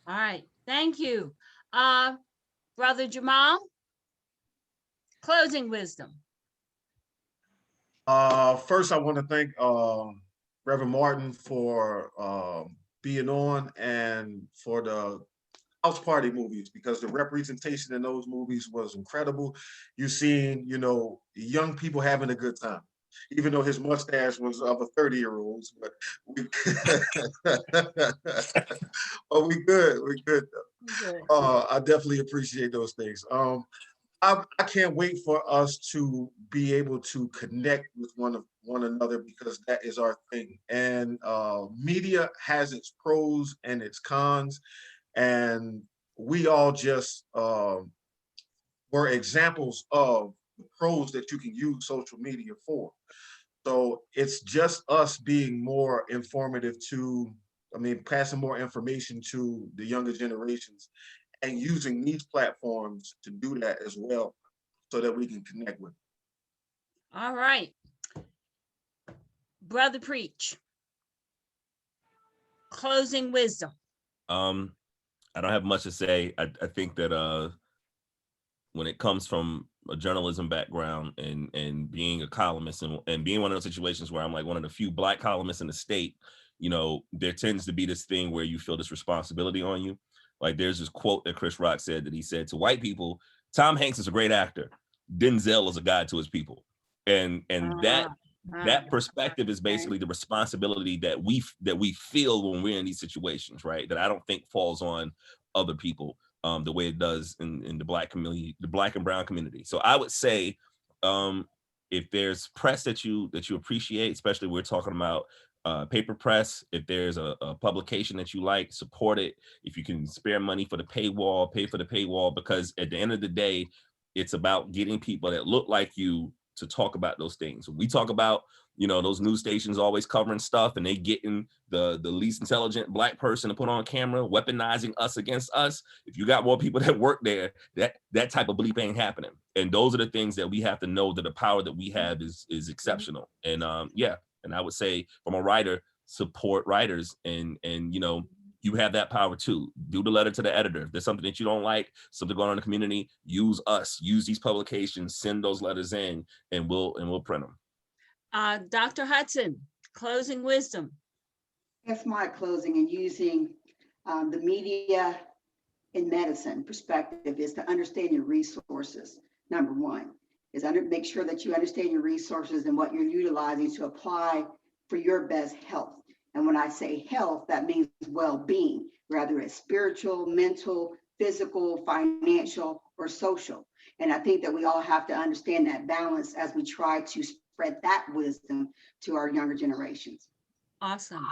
S1: All right, thank you. Brother Jamal, closing wisdom.
S8: First, I want to thank Reverend Martin for being on and for the house party movies, because the representation in those movies was incredible. You seen, you know, young people having a good time, even though his mustache was of a 30-year-old's, but oh, we good, I definitely appreciate those things. I can't wait for us to be able to connect with one another, because that is our thing. And media has its pros and its cons, and we all just were examples of the pros that you can use social media for. So it's just us being more informative passing more information to the younger generations, and using these platforms to do that as well, so that we can connect with them.
S1: All right. Brother Preach, closing wisdom.
S9: I don't have much to say. I think that when it comes from a journalism background and being a columnist and being one of those situations where I'm like one of the few Black columnists in the state, you know, there tends to be this thing where you feel this responsibility on you. Like there's this quote that Chris Rock said, that he said to white people, Tom Hanks is a great actor. Denzel is a guide to his people. And that perspective is basically the responsibility that we feel when we're in these situations, right? That I don't think falls on other people the way it does in the Black community, the Black and brown community. So I would say, if there's press that you appreciate, especially we're talking about paper press, if there's a publication that you like, support it. If you can spare money for the paywall, pay for the paywall, because at the end of the day, it's about getting people that look like you to talk about those things. We talk about, you know, those news stations always covering stuff, and they getting the least intelligent Black person to put on camera, weaponizing us against us. If you got more people that work there, that type of bleep ain't happening. And those are the things that we have to know, that the power that we have is exceptional. And and I would say, from a writer, support writers, and you know, you have that power too. Do the letter to the editor. If there's something that you don't like, something going on in the community, use us, use these publications, send those letters in, and we'll print them.
S1: Dr. Hudson, closing wisdom.
S11: That's my closing, and using the media in medicine perspective is to understand your resources. Number one is make sure that you understand your resources and what you're utilizing to apply for your best health. And when I say health, that means well-being, whether it's spiritual, mental, physical, financial, or social. And I think that we all have to understand that balance as we try to spread that wisdom to our younger generations.
S1: Awesome.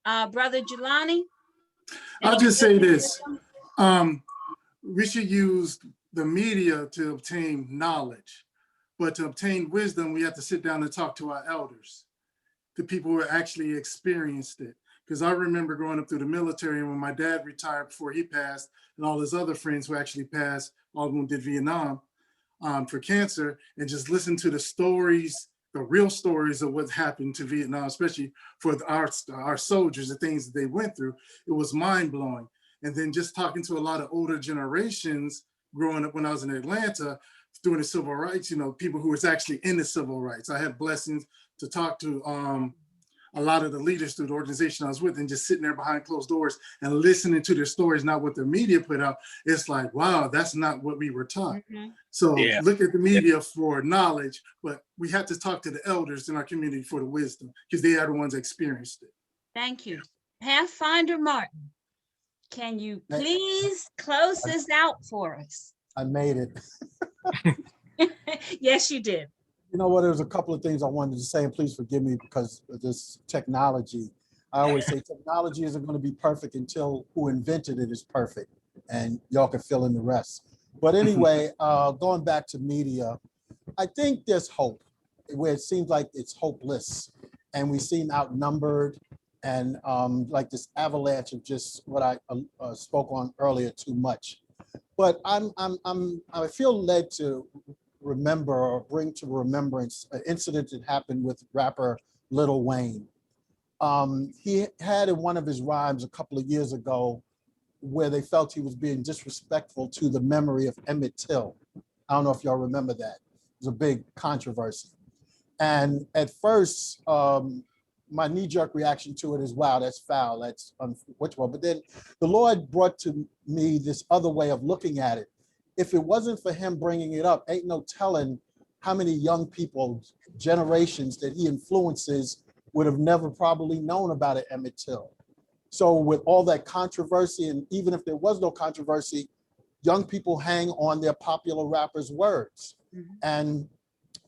S1: Brother Jelani?
S3: I'll just say this. We should use the media to obtain knowledge, but to obtain wisdom, we have to sit down and talk to our elders, the people who actually experienced it. Because I remember growing up through the military, and when my dad retired before he passed, and all his other friends who actually passed, all of them did Vietnam for cancer, and just listen to the stories, the real stories of what happened to Vietnam, especially for our soldiers, the things that they went through. It was mind blowing. And then just talking to a lot of older generations growing up when I was in Atlanta, during the civil rights, you know, people who was actually in the civil rights. I had blessings to talk to a lot of the leaders through the organization I was with, and just sitting there behind closed doors and listening to their stories, not what the media put out. It's like, wow, that's not what we were taught. So look at the media for knowledge, but we have to talk to the elders in our community for the wisdom, because they are the ones that experienced it.
S1: Thank you. Pathfinder Martin, can you please close this out for us?
S4: I made it.
S1: Yes, you did.
S4: You know what, there's a couple of things I wanted to say, and please forgive me because of this technology. I always say technology isn't going to be perfect until who invented it is perfect, and y'all can fill in the rest. But anyway, going back to media, I think there's hope where it seems like it's hopeless, and we seem outnumbered, and like this avalanche of just what I spoke on earlier, too much. But I feel led to remember or bring to remembrance an incident that happened with rapper Lil Wayne. He had in one of his rhymes a couple of years ago where they felt he was being disrespectful to the memory of Emmett Till. I don't know if y'all remember that. It was a big controversy. And at first, my knee-jerk reaction to it is, wow, that's foul, that's unfortunate. But then the Lord brought to me this other way of looking at it. If it wasn't for him bringing it up, ain't no telling how many young people, generations that he influences would have never probably known about it, Emmett Till. So with all that controversy, and even if there was no controversy, young people hang on their popular rappers' words. And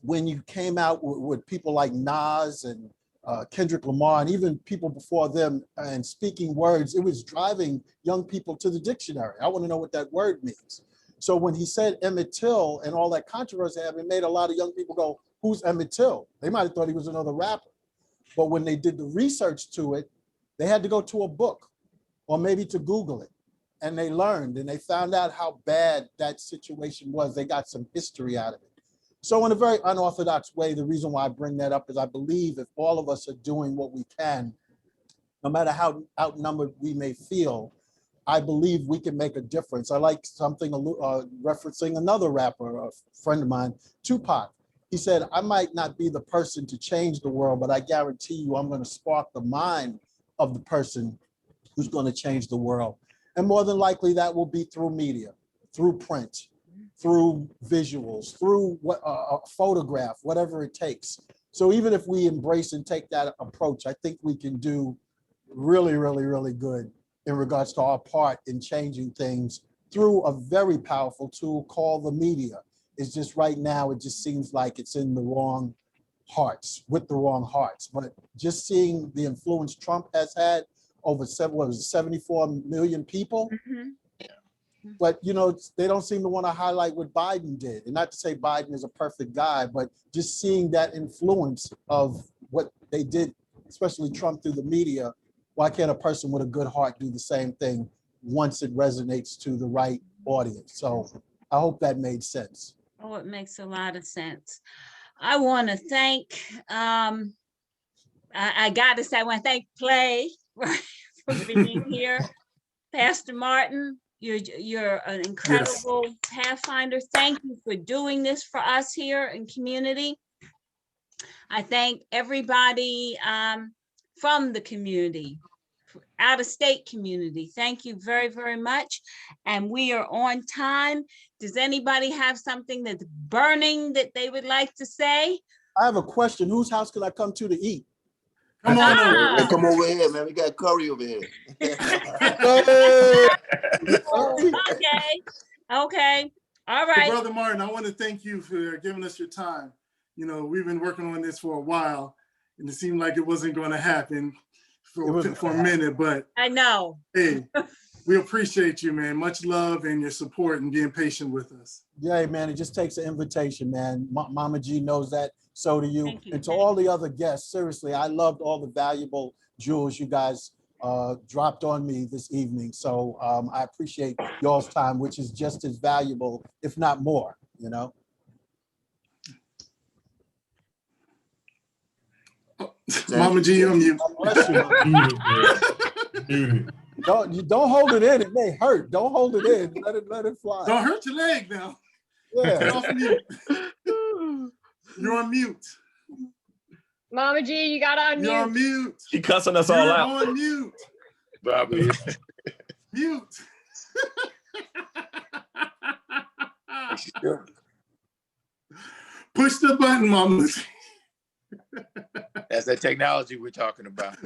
S4: when you came out with people like Nas and Kendrick Lamar, and even people before them, and speaking words, it was driving young people to the dictionary. I want to know what that word means. So when he said Emmett Till and all that controversy happened, it made a lot of young people go, who's Emmett Till? They might have thought he was another rapper. But when they did the research to it, they had to go to a book or maybe to Google it. And they learned and they found out how bad that situation was. They got some history out of it. So in a very unorthodox way, the reason why I bring that up is I believe if all of us are doing what we can, no matter how outnumbered we may feel, I believe we can make a difference. I like something referencing another rapper, a friend of mine, Tupac. He said, I might not be the person to change the world, but I guarantee you I'm going to spark the mind of the person who's going to change the world. And more than likely that will be through media, through print, through visuals, through a photograph, whatever it takes. So even if we embrace and take that approach, I think we can do really, really, really good in regards to our part in changing things through a very powerful tool called the media. It's just right now, it just seems like it's in the wrong hearts, with the wrong hearts. But just seeing the influence Trump has had over 74 million people. But you know, they don't seem to want to highlight what Biden did. And not to say Biden is a perfect guy, but just seeing that influence of what they did, especially Trump through the media. Why can't a person with a good heart do the same thing once it resonates to the right audience? So I hope that made sense.
S1: Oh, it makes a lot of sense. I want to thank, I got to say, I want to thank Play for being here. Pastor Martin, you're an incredible Pathfinder. Thank you for doing this for us here in community. I thank everybody from the community, out of state community. Thank you very, very much. And we are on time. Does anybody have something that's burning that they would like to say?
S4: I have a question. Whose house can I come to eat?
S3: Come on over.
S6: Hey, come over here, man. We got curry over here.
S1: Okay. Okay. All right.
S3: Hey, Brother Martin, I want to thank you for giving us your time. You know, we've been working on this for a while, and it seemed like it wasn't going to happen for a minute, but
S1: I know.
S3: Hey, we appreciate you, man. Much love and your support and being patient with us.
S4: Yeah, man, it just takes an invitation, man. Mama G knows that, so do you. And to all the other guests, seriously, I loved all the valuable jewels you guys dropped on me this evening. So I appreciate y'all's time, which is just as valuable, if not more, you know?
S3: Mama G, you're on mute.
S4: Bless you. Don't hold it in. It may hurt. Don't hold it in. Let it fly.
S3: Don't hurt your leg now.
S4: Yeah.
S3: Get off mute. You're on mute.
S2: Mama G, you gotta unmute.
S3: You're on mute.
S9: She cussing us all out.
S3: You're on mute.
S10: Bobby.
S3: Mute. Push the button, Mama G.
S10: That's the technology we're talking about.